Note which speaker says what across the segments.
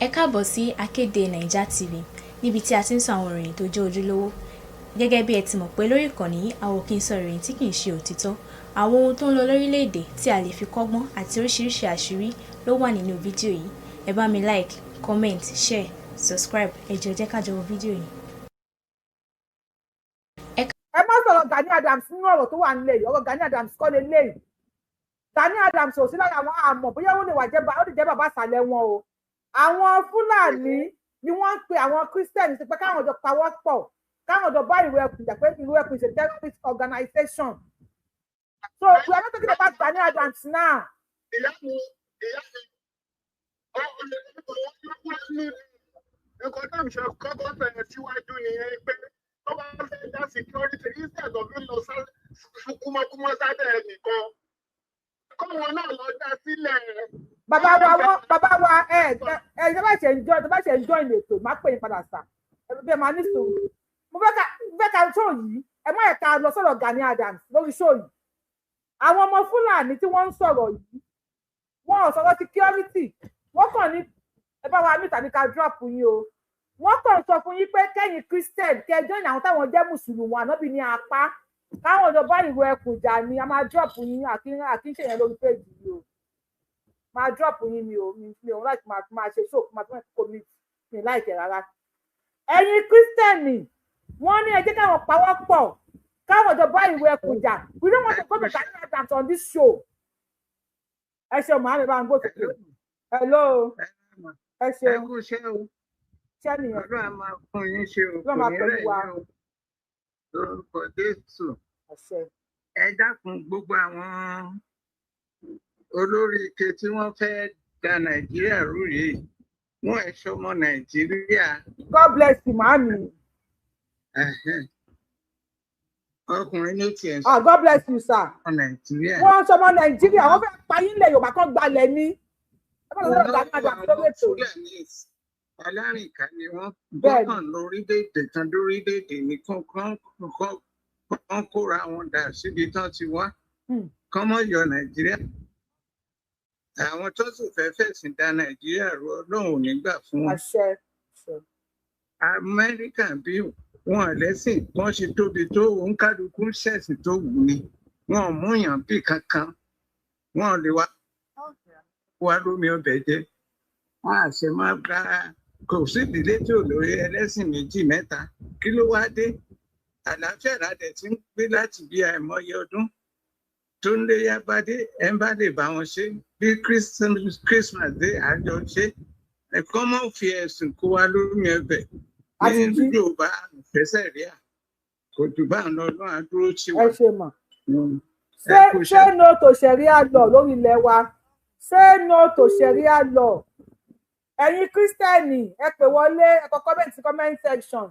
Speaker 1: Ẹ káàbọ̀ sí Akéde Naija TV níbi tí a ti ń sọ àwọn ìròyìn tó jẹ́ ojúlówó. Gẹ́gẹ́ bí ẹ ti mọ̀ pé lórí ìkànnì yìí a ò kí ń sọ ìròyìn tí kì í ṣe òtítọ́. Àwọn ohun tó ń lọ lórílẹ̀‐èdè tí a lè fi kọ́gbọ́n àti oríṣiríṣi àṣírí ló wà nínú fídíò yìí. Ẹ bá mi like, comment, share, subscribe. Ẹ jọ̀ọ́ jẹ́ ká jọ wo fídíò yìí.
Speaker 2: Ẹ má sọ̀rọ̀ Gani Adams nínú ọ̀rọ̀ tó wà nílẹ̀ yìí, ọ̀rọ̀ Gani Adams kọ́ lélẹ́yìí. Gani Adams ò sí lára àwọn àmọ̀ bóyá ó lè jẹ́ bàbá àsàlẹ̀ wọn o. Àwọn Fúlàní ni wọ́n ń pe àwọn Christians pé káwọn jọ pawọ́ pọ̀, káwọn jọ bá ìwé ẹkùn jà pé ìwé ẹkùn is a terrorist organization. So we are not talking about Gani Adams now.
Speaker 3: Nǹkan náà ṣe kọ́kọ́ bẹ̀rẹ̀ síwájú nìyẹn pé tó bá fẹ́ dá security instead of lọ kúmọ́kúmọ́ sábẹ́ ẹnìkan kọ́wọn náà lọ dá sílẹ̀.
Speaker 2: Bàbá wa ẹ bá ṣe ń join ètò má pè é padà sá ẹ bí ẹ máa ní sùúrù. Mo fẹ́ ká show yìí ẹ má ẹ̀ka lọ sọ̀rọ̀ Gani Adams lórí show yìí. Àwọn ọmọ Fúlàní tí wọ́n ń sọ̀rọ̀ yìí wọ́n ò sọ̀rọ̀ security wọ́n kàn ní ẹ bá wa mìtà ní ká drop yín o. Wọ́n kàn sọ fún yín pé kẹ́yìn Christian kẹjọ́ ní àwọn táwọn jẹ́ mùsùlùmí ànábì ní apá káwọn ọjọ́ bá ìwé ẹkùn jà ní a máa drop yín àkínṣe yẹn lórí péjì yìí o. Máa drop yín mi ò láti máa ṣe show máa tún ẹ̀kọ́ mi ní láìpẹ́ rárá. Ẹ̀yin Christian wọ́n ní ẹ jẹ́ káwọn pawọ́ pọ̀ káwọn ọjọ́ bá ìwé ẹkùn jà. We don't want to go to Gani Adams on this show. Ẹ ṣe màá mi bá ń gbòòtò. Hello. Ẹ ṣe ṣẹ́ nìyẹn.
Speaker 3: Ọlọ́run a máa fún yín ṣe o, kò ní rẹ̀ yín o. Lórúkọ Jésù. Ẹ dákun gbogbo àwọn olórí ike tí wọ́n fẹ́ da Nàìjíríà rú yìí wọ́n ẹ̀ ṣọmọ Nàìjíríà.
Speaker 2: God bless you, màámi.
Speaker 3: Ọkùnrin ló tiẹ̀
Speaker 2: sọ. God bless you, sir.
Speaker 3: Nàìjíríà.
Speaker 2: Wọ́n ṣọmọ Nàìjíríà wọ́n fẹ́ pa yín lẹ̀ Yorùbá kan gbalẹ̀ ní.
Speaker 3: Alárìnká ni wọ́n gbọ́kàn lórílẹ̀-èdè kan lórílẹ̀-èdè ní kán kóra wọn dà síbi tán ti wá kán mọ́ yọ Nàìjíríà. Àwọn tó sì fẹ́ fẹ̀sìn da Nàìjíríà rú Ọlọ́run ò ní gbà fún wọn. Amẹ́ríkà bí wọn lẹ́sìn wọ́n ṣe tóbi tó òǹkàlùkù ṣẹ̀sìn tó wù ní wọn ò múyàn bí kankan wọn lè wá lómi ọbẹ̀ jẹ́ wọn àṣẹ máa bá kò sí ìdílé tí ò lórí ẹlẹ́sìn méjì mẹ́ta kí ló wá dé àlàáfíà ládẹ tí ń gbé láti bí àìmọye ọdún tó ń lé yá bá dé ẹ ń bá lè bá wọn ṣe bí Christmas dé àjọ ṣe ẹ̀kọ́ mọ́ fi ẹ̀sùn kó wa lómi ọbẹ̀ ní Yorùbá àfẹsẹ̀ rí à kò jù bá ń lọ lọ́wọ́ àdúró tí wọ́n.
Speaker 2: Ẹ ṣe mọ̀ say no to Sharia law lórí ilẹ̀ wa say no to Sharia law. Ẹ̀yin Kírísítẹ́nì ẹ pè wọlé ẹ kọ comment section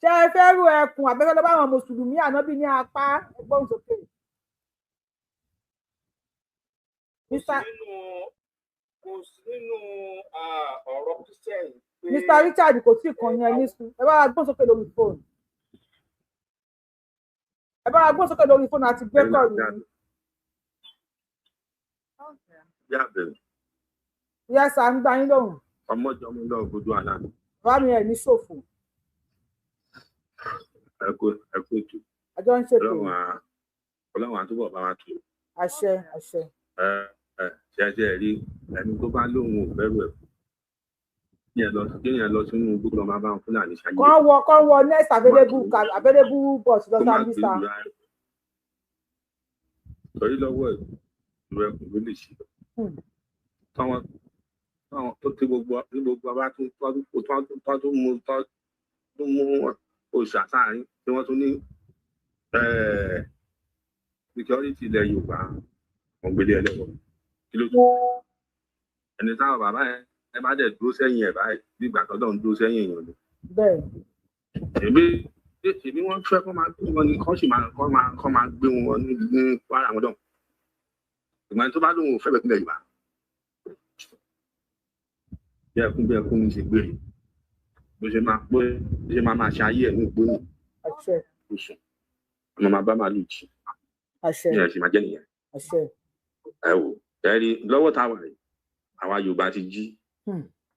Speaker 2: ṣé ẹ fẹ́ rú ẹkùn àbẹ́fẹ́ lọ́wọ́ àwọn mùsùlùmí ànábì ní apá ẹgbọ́n sókè.
Speaker 3: Kò sí nínú ọ̀rọ̀ Kírísítẹ́nì.
Speaker 2: Mr. Richard kò tí ì kàn yẹn ní sùn ẹ bá wa gbọ́n sókè lórí fóònù. Ẹ bá wa gbọ́n sókè lórí fóònù àti gbé kọ̀ rí. Yes, à ń gbà yín lóhùn.
Speaker 3: Ọmọjọmọ lọ gbọdọ àná.
Speaker 2: Bàbá mi ẹ̀ ní ṣòfò.
Speaker 3: Ẹ kú ètò.
Speaker 2: Àjọ ń ṣètò.
Speaker 3: Ọlọ́run àtúbọ̀ bá wa tù.
Speaker 2: Àṣẹ.
Speaker 3: Ṣe rí ẹni tó bá lóhùn ò fẹ́rù ẹ̀. Kéèyàn lọ sínú gbogbo ọmọ bá ń Fúlàní ṣáájú.
Speaker 2: Kán wọ next available bus lọ Sambisa.
Speaker 3: Torí lọ́wọ́ ìlú ẹkùn ló lè ṣe. Táwọn tó ti gbogbo abá tó mú oṣù àtàrin tí wọ́n tún ní security ilẹ̀ Yorùbá wọ́n gbélé ẹlẹ́wọ̀n kí ló tún ẹni táwọn bàbá ẹ bá dẹ̀ dúró sẹ́yìn ẹ̀ báyìí bí ìgbà tọ́jọ́ ń dúró sẹ́yìn èèyàn ni. Èmi wọ́n fẹ́ kọ́ máa gbé wọn ni kọ́ sì máa gbé wọn ní wàrà wọn dán ìgbà tó bá lóun ò fẹ́ bẹ̀ sílẹ̀ Yorùbá bí ẹkún ní ṣe gbére bó ṣe máa ṣe ayé ẹ̀ ní ìgbóni oṣù ọmọ máa bá màálù jì ní ẹ̀sìn máa jẹ́ nìyẹn. Ẹ wò ẹ rí lọ́wọ́ táwa rẹ̀ àwa Yorùbá ti jí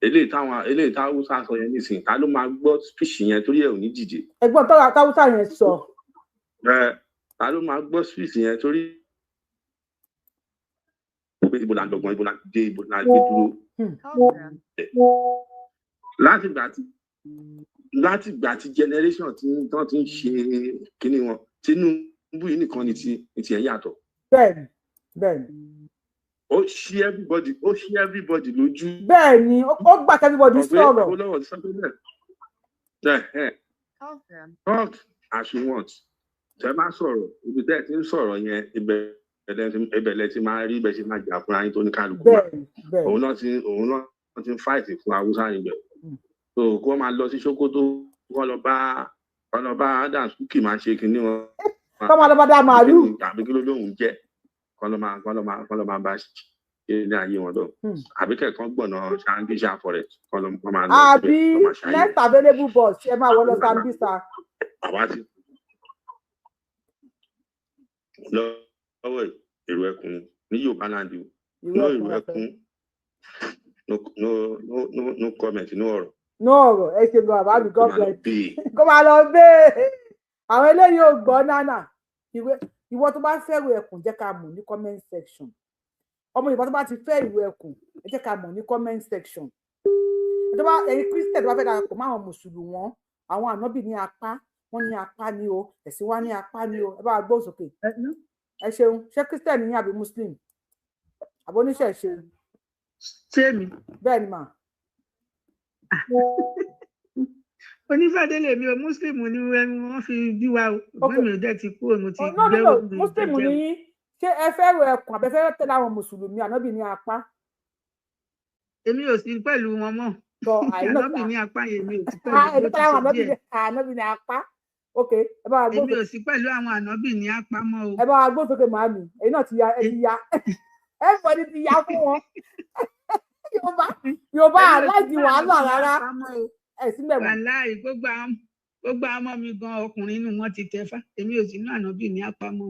Speaker 4: eléyìí táwọn Hausa sọ yẹn nísìnyí ta ló máa gbọ́ speech yẹn torí ẹ̀ ò ní dìde.
Speaker 2: ẹ̀gbọ́n tó Hausa yẹn sọ.
Speaker 4: Ta ló máa gbọ́ speech yẹn torí ibo la lọ́gbọ́n ibo la dé ibo la gbé dúró. láti gbà tí generation tí wọ́n ti ń ṣe kíní wọn Tinubu yìí nìkan ni ti ẹ̀ yàtọ̀.
Speaker 2: bẹ́ẹ̀ni.
Speaker 4: ó ṣí everybody lójú.
Speaker 2: bẹ́ẹ̀ni ó gbà tí everybody sọ̀rọ̀.
Speaker 4: olówó sọ pé bẹ́ẹ̀. talk as you want. tẹ́ bá sọ̀rọ̀ ibi tẹ́ ẹ ti ń sọ̀rọ̀ yẹn ibẹ̀lẹ̀ ti máa rí bẹ́ẹ̀ ṣe máa jà fúnra yín tó ní kálukú. òun náà ti ń fight fún Haúsá níbẹ̀. so kó máa lọ sí Sókótó kó lọ bá Adams Kúkì máa ṣe kinní wọn.
Speaker 2: kó máa lọ bá dá màálù.
Speaker 4: àbí kí ló lóun jẹ́ kó lọ máa bá ṣe ní ayé wọn lọ. àbí kẹ̀kọ́ gbọ̀nà Sambisa forest kó máa lọ.
Speaker 2: àbí next available bus ẹ máa wọ lọ Sambisa.
Speaker 4: àwa ti lọ́wọ́ èrò ẹkùn ní Yorùbá láǹdì no èrò ẹkùn no comment no ọ̀rọ̀.
Speaker 2: no ọ̀rọ̀ ẹ ṣe lọ àbá mi gọ́ọ̀mẹ̀ntì kó máa lọ bẹ́ẹ̀ àwọn eléyìí ò gbọ́ nánà ìwọ tó bá fẹ́ ìwé ẹkùn jẹ́ ká mọ̀ ní comment section ọmọ Yorùbá tó bá ti fẹ́ ìwé ẹkùn ẹ jẹ́ ká mọ̀ ní comment section ẹ̀yin Christian tó bá fẹ́ darapọ̀ mọ́ àwọn mùsùlùmí wọn àwọn ànábì ní apá wọn ní apá ní o ẹ̀sìn wa ní apá ní o ẹ bá wa gbóhùn sókè ẹ ṣeun ṣé Christian ní àbí Muslim àbí oníṣẹ̀ṣe.
Speaker 5: ṣé mi.
Speaker 2: bẹ́ẹ̀ ni mà.
Speaker 5: onífàdé lèmi o Muslim ni wọ́n fi bí wa o ògbọ́n mi ò dẹ́ ti kú òun ti gbẹ́wò mi.
Speaker 2: Muslim ni yín ṣé ẹ fẹ́ rọ ẹkùn àbẹ́fẹ́ tẹ̀lé àwọn mùsùlùmí ànábì ní apá.
Speaker 5: èmi ò sí pẹ̀lú wọn mọ́ ànábì ní apá yẹn mi ò sí pẹ̀lú
Speaker 2: wọn ti sọ díẹ̀. ànábì ní apá ok ẹ bá wa gbọ́.
Speaker 5: èmi ò sí pẹ̀lú àwọn ànábì ní apá mọ́ o.
Speaker 2: ẹ bá wa gbọ́ sókè màámi èyí náà ti ya everybody ti ya fún wọn Yorùbá aláìsí wàhálà rárá ẹ sí mẹ́wàá.
Speaker 5: wàláì gbogbo ọmọ mi gan ọkùnrin inú wọn ti tẹfá èmi ò sí ní ànábì ní apá mọ́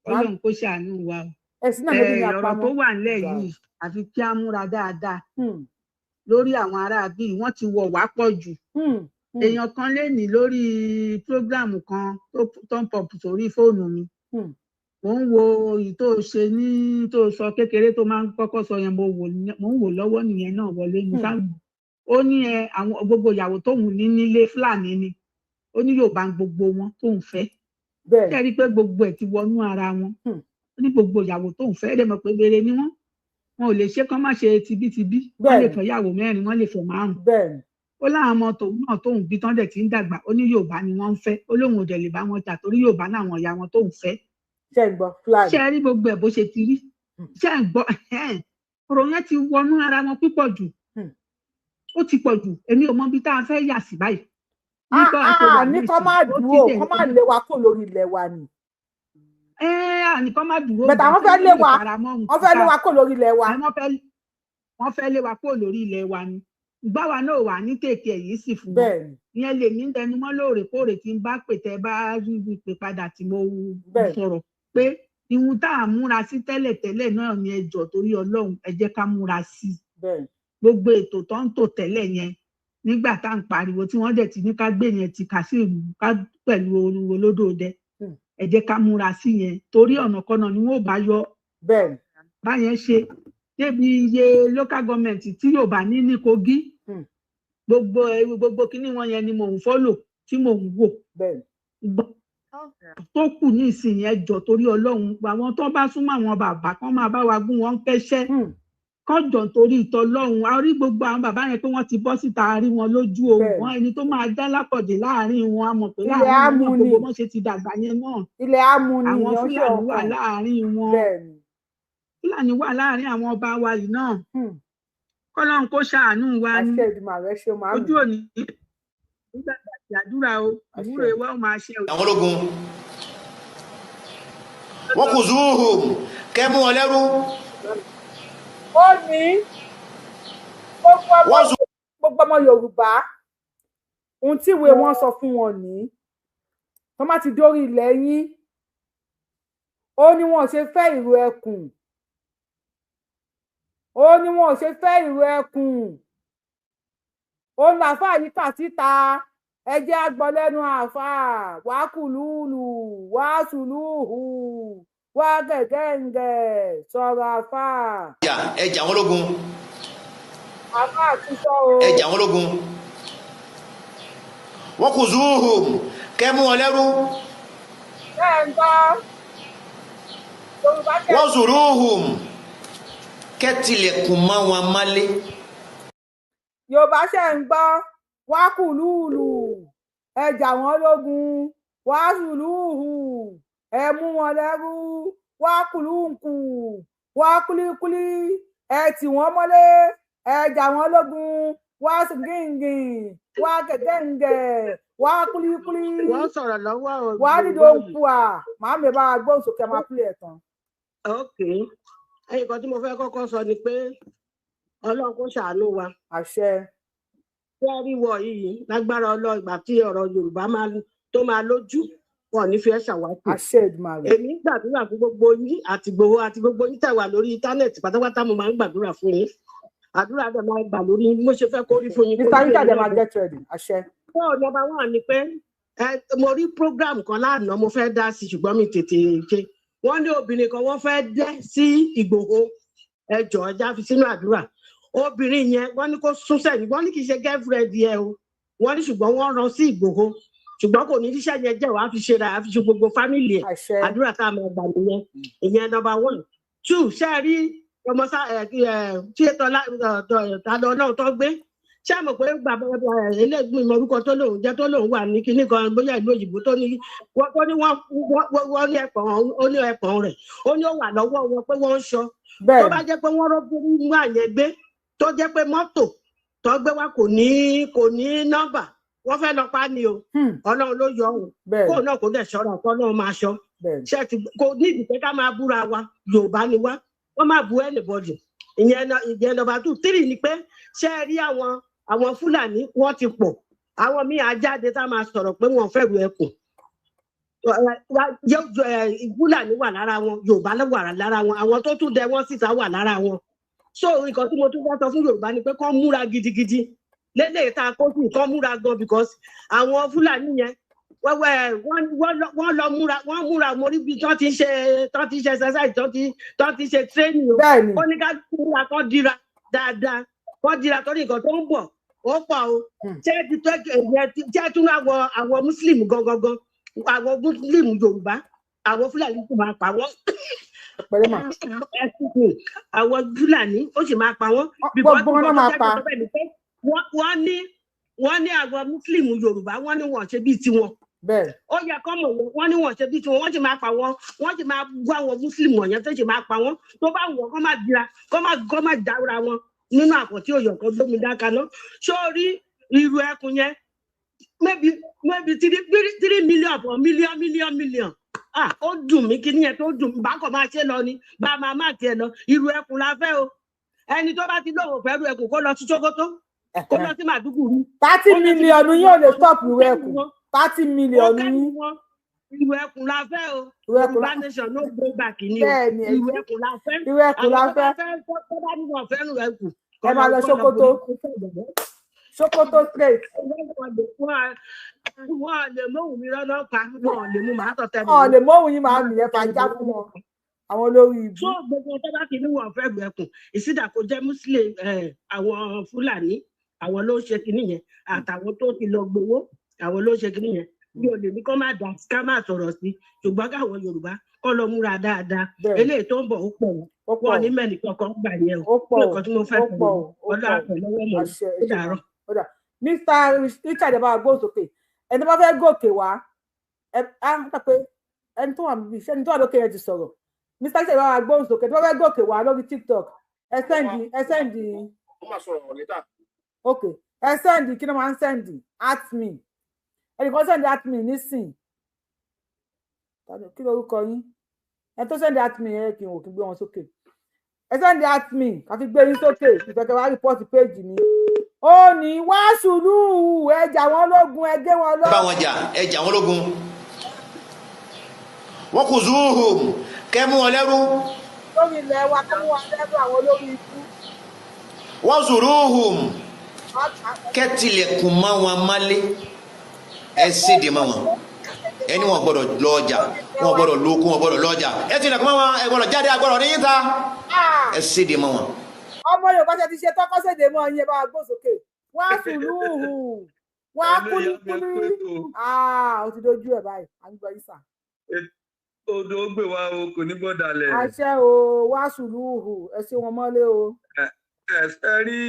Speaker 5: Ọlọ́run kó ṣàánú wa o. ọ̀rọ̀ tó wà nílẹ̀ yìí àfi kí á múra dáadáa lórí àwọn ará bíi wọ́n ti wọ̀ wá pọ̀ jù. èèyàn kan lè ní lórí prógráàmù kan tó ń pọ̀pù sórí fóònù mi mo ń wo èyí tó ṣe ní tó sọ kékeré tó máa ń kọ́kọ́ sọ yẹn mo ń wò lọ́wọ́ nìyẹn náà wọlé ní sáwọn ó ní àwọn gbogbo ìyàwó tóun ní nílé Fúlàní ni ó ní Yorùbá gbogbo wọn tóun fẹ́ ṣe rí i pé gbogbo ẹ̀ ti wọnú ara wọn ó ní gbogbo ìyàwó tóun fẹ́ ẹ̀ dẹ̀ mọ̀ pé rere ni wọ́n ò lè ṣe kán má ṣe tibítibí wọ́n lè fẹ́ ìyàwó 4 wọ́n lè fẹ́ 5 ó láwọn ọmọ tòun náà tóun bí tán dẹ̀ ti ń dàgbà ó ní Yorùbá ni wọ́n ń fẹ́ ó lóun ò dẹ̀ lè bá wọn jà torí Yorùbá náwọn ìyá wọn tóun fẹ́ ṣe rí gbogbo ẹ̀ bó ṣe ti rí ṣe ń gbọ́ ọ̀rọ̀ yẹn ti wọnú ara wọn púpọ̀ jù ó ti pọ̀ jù èmi ò mọ bí tá a fẹ́ yà sí báyìí.
Speaker 2: ní kọ́ máa dúró kọ́ máa lé wa kó lórí ilẹ̀ wa ni.
Speaker 5: ní kọ́ máa dúró.
Speaker 2: bẹ̀tà wọ́n fẹ́ lé wa kó lórí ilẹ̀ wa.
Speaker 5: wọ́n fẹ́ lé wa kó lórí ilẹ̀ wa ni. gbáwa náà wà ní kéèké yìí sì fún wọn. ìyẹn lè ní tẹnumọ́ lóòrèkóòrè tí n bá pè tẹ́ bá pè padà tí mo sọ̀rọ̀ pé ìhun tá a múra sí tẹ́lẹ̀tẹ́lẹ̀ náà ni ẹ jọ̀ọ́ torí Ọlọ́run ẹ jẹ́ ká múra sí i. gbogbo ètò tó ń tò tẹ́lẹ̀ yẹn nígbà tá à ń pariwo tí wọ́n dẹ̀ ti ní ká gbé yẹn ti kà sí ìlú ká pẹ̀lú olódòdẹ ẹ jẹ́ ká múra sí yẹn torí ọ̀nà kọ́nà ni wọ́n ò bá yọ báyẹn ṣe débi iye local government tí yóò bá ní Kogi gbogbo kíní wọn yẹn ni mò ń fọ́lò tí mò ń wò tó kù ní ìsìn yẹn jọ torí Ọlọ́run àwọn tó bá súnmọ́ àwọn bàbá kan máa bá wa gún wọn kẹ́ṣẹ́ kọjọ torí ìtọ́lọ́run a rí gbogbo àwọn bàbá yẹn pé wọ́n ti bọ́ síta rí wọn lójú ohun wọn ẹni tó máa dá lápọ̀dé láàrin wọn a mọ̀ pé láàrin wọn gbogbo wọn ṣe ti dàgbà yẹn náà àwọn Fúlàní wà láàrin wọn Fúlàní wà láàrin àwọn ọba wa yìí náà kọ́lọ́run kó ṣàánú wa ní ojú òní nígbà tí àdúrà o àwúrò ìwà ò máa ṣe o.
Speaker 6: àwọn ológun wọn kò zúhùn kẹ́mú wọn lẹ́rú.
Speaker 2: ó ní gbogbo ọmọ Yorùbá ohun tí ìwé wọn sọ fún wọn ní tó má ti dórí ilẹ̀ yín ó ní wọn ò ṣe fẹ́ ìró ẹkùn ó ní wọn ò ṣe fẹ́ ìró ẹkùn ó ń làáfà yìí kà síta ẹ jẹ́ àgbọ̀ lẹ́nu àáfà wá kùlùlù wá sùlùhù wá gẹ̀gẹ́ǹgẹ̀ sọ̀rọ̀ àáfà.
Speaker 6: ẹ jà wọ́n lógun.
Speaker 2: àáfà àtúnṣe o.
Speaker 6: ẹ jà wọ́n lógun. wọ́n kù zuhum kẹ́ mú wọn lẹ́rú.
Speaker 2: bẹ́ẹ̀ ń gbọ́.
Speaker 6: wọ́n zuruhum kẹ́ tilẹ̀kùn mọ́ wọn mọ́lé.
Speaker 2: Yorùbá ṣe ń gbọ́ wá kùlùlù ẹ jà wọ́n lógun wá sùlùhù ẹ mú wọn lẹ́rú wá kùlùkù wá kúlíkúlí ẹ tì wọ́n mọ́lé ẹ jà wọ́n lógun wá sìngìngìn wá gẹ̀gẹ́ǹgẹ̀ wá kúlíkúlí.
Speaker 7: wọ́n sọ̀rọ̀ lọ́wọ́
Speaker 2: wá dídò ń pu à màá mi bá a gbóhùn sókè máa pílẹ̀ tán.
Speaker 7: ok nǹkan tí mo fẹ́ kọ́kọ́ sọ ni pé Ọlọ́run kó ṣàánú wa.
Speaker 2: àṣẹ.
Speaker 7: ṣé ẹ rí wọ yìí lágbára Ọlọ́run ìgbà tí ọ̀rọ̀ Yorùbá tó máa lójú wọn ní fi ẹ́ ṣàwátì.
Speaker 2: àṣẹ Èdùmàrè.
Speaker 7: èmi ń gbàdúrà fún gbogbo yín àti Ìgbòho àti gbogbo yín tẹ̀ wà lórí íńtánẹ́ẹ̀tì pátápátá mo máa ń gbàdúrà fún yín. àdúrà dẹ̀ máa gbà lórí mo ṣe fẹ́ kórí fún yín.
Speaker 2: mr richard ẹ máa get ready àṣẹ.
Speaker 7: nọ́mbà one ni pé mo rí program kan lánàá mo fẹ́ dá sí ṣùgbọ́n mi tètè ṣe wọ́n ní obìnrin kan wọ́n fẹ́ dẹ́ sí Ìgbòho ẹ jọ̀ọ́ já fi sínú àdúrà obìnrin yẹn wọ́n ní kó sún sẹ́yìn wọ́n ní kì í ṣe girlfriend yẹ o wọ́n ní ṣùgbọ́n wọ́n rán sí Ìgbòho ṣùgbọ́n kò ní iṣẹ́ yẹn jẹ́ wàá fi ṣe ra àfi ṣe gbogbo fámìlì ẹ̀ àdúrà tá a máa gbà nìyẹn ìyẹn nọ́mbà one two ṣe rí ọmọ tí ètò náà tó gbé ṣé àmọ̀ pé bàbá eléègbé orúkọ tó lòun jẹ́ tó lòun wà ní kinní kan bóyá ìlú òyìnbó tó ní wọ́n ní ẹ̀pọ̀n rẹ̀ ó ní ó wà lọ́wọ́ wọn pé wọ́n ń ṣọ́ tó bá jẹ́ pé wọ́n rọ́gbó mú àyẹn gbé tó jẹ́ pé mọ́tò tó gbé wá kò ní nọ́mbà wọ́n fẹ́ lọ pa ni o Ọlọ́run ló yọ òun kó náà kó dẹ̀ ṣọ́ra kó náà máa ṣọ́ kò ní ìdìpẹ́ ká máa búra wa Yorùbá ni wá wọ́n máa bu anybody ìyẹn nọ́mbà 2 3 ni pé ṣé ẹ rí àwọn Fúlàní wọ́n ti pọ̀ àwọn míì ajáde tá máa sọ̀rọ̀ pé wọ́n fẹ́ ru ẹkùn Fúlàní wà lára wọn Yorùbá wà lára wọn àwọn tó tún dẹ wọ́n síta wà lára wọn so nǹkan tí mo tún fẹ́ sọ fún Yorùbá ni pé kán múra gidigidi lélẹ̀ tá a kó sí kán múra gan because àwọn Fúlàní yẹn wọ́n lọ múra mo rí bí tán ti ṣe exercise tán ti ṣe training o ó ní ká múra kán dira dáadáa kán dira torí nǹkan tó ń bọ̀ ó pọ̀ o ṣé tún àwọn Muslim gangan àwọn Muslim Yorùbá àwọn Fúlàní tó máa pa wọ́n àwọn Fúlàní ó sì máa pa wọ́n wọ́n ní àwọn Muslim Yorùbá wọ́n ní wọ́n ṣe bíi tiwọn ó yẹ kọ́ mọ̀ wọ́n ní wọ́n ṣe bíi tiwọn wọ́n sì máa pa wọ́n wọ́n sì máa gbọ́ àwọn Muslim wọ̀nyẹn tó sì máa pa wọ́n tó bá wọ̀ kọ́ máa dira kọ́ máa dára wọn nínú àpótí òyò kan gbómi dáka náà sórí irú ẹkùn yẹn maybe 3 million or million ó dùn mí kí nìyẹn tó dùn bá kọ̀ máa ṣe lọ ni bá máa má tiẹ̀ lọ irú ẹkùn la fẹ́ o ẹni tó bá ti lóhùn fẹ́ ru ẹkùn kó lọ sí Sókótó kó lọ sí Màdúgùrí.
Speaker 2: 30 million yóò lè stop irú ẹkùn 30 million yín.
Speaker 7: irú ẹkùn la fẹ́ o Yorùbá nation no go back ni o irú ẹkùn la fẹ́ tó bá ní wọn fẹ́ ru ẹkùn.
Speaker 2: ẹ máa lọ Sókótó straight.
Speaker 7: wọ́n lè móhùn mi lọ́nà pa wọ́n lè mú màá tọ̀tẹ̀ mi.
Speaker 2: wọ́n lè móhùn yín máa nìyẹn fàájà fún wọn àwọn olórí ìbú.
Speaker 7: tó gbogbo tó bá ti ní wọn fẹ́ gbẹ̀kùn ìsídà kò jẹ́ Muslim àwọn Fúlàní àwọn ló ṣe kinní yẹn àtàwọn tó ti lọ gbowó àwọn ló ṣe kinní yẹn bí o lè ní kó má dà ká má sọ̀rọ̀ sí ṣùgbọ́n káwọn Yorùbá kọ́ lọ múra dáadáa eléyìí tó ń bọ̀ ó pọ̀ wọn ní mẹ́rin kankan gbà yẹn o nǹkan tí mo fẹ́ sọ ọlọ́ àpẹlẹwọ́ mọ̀ ó dàárọ̀.
Speaker 2: Mr. Richard ẹ bá gbóhùn sókè ẹni tó bá fẹ́ gòkè wá ẹni tó wà lókè yẹn ti sọ̀rọ̀ Mr. Richard ẹ bá gbóhùn sókè ẹni tó bá fẹ́ gòkè wá lórí TikTok ẹ sẹ́ndì ok ẹ sẹ́ndì kí ló máa ń sẹ́ndì at me ẹnì kan sẹ́ndì at me nísìn kí lórúkọ yín ẹ tó sẹ́ndì at me ẹ kì í wò kí gbé wọn sókè ẹ sẹ́ndì at me káfí gbé yín sókè ìfẹ̀kẹ̀ wá rìpọ́ọ̀tì péjì mi ó ní wá sùúrù ẹ jà wọ́n lógun ẹ gé wọn lọ.
Speaker 6: bá wọn jà ẹ jà wọ́n lógun wọ́n kù zuhum kẹ́ mú wọn lẹ́rú.
Speaker 2: lórí ilẹ̀ wa kẹ́ mú wọn lẹ́rú àwọn olórí ikú.
Speaker 6: wọ́n zuruhum kẹ́tìlẹ̀kùn mọ́ wọn mọ́lé ẹ ṣèdè mọ́ wọn ẹni wọn gbọ́dọ̀ lọ ọjà wọn gbọ́dọ̀ lóko wọn gbọ́dọ̀ lọ ọjà ẹ ti lẹ̀kùn mọ́ wọn ẹ gbọ́dọ̀ jáde agbọ́dọ̀ ní yíta ẹ ṣèdè mọ́ wọn.
Speaker 2: ọmọ Yorùbá ṣe ti ṣe tọ́kọ́ ṣèdè mọ́ yẹn bá gbó sókè wọ́n á sùn lúhù wọ́n á kúlíkúlí ó ti dojú ẹ̀ báyìí à ń gbọ́ yìí sà.
Speaker 8: odò gbé wa o kò ní gbọ́dàlẹ̀.
Speaker 2: àṣẹ o wọ́n á sùn lúhù ẹ ṣe wọn mọ́lé o.
Speaker 8: ẹ rí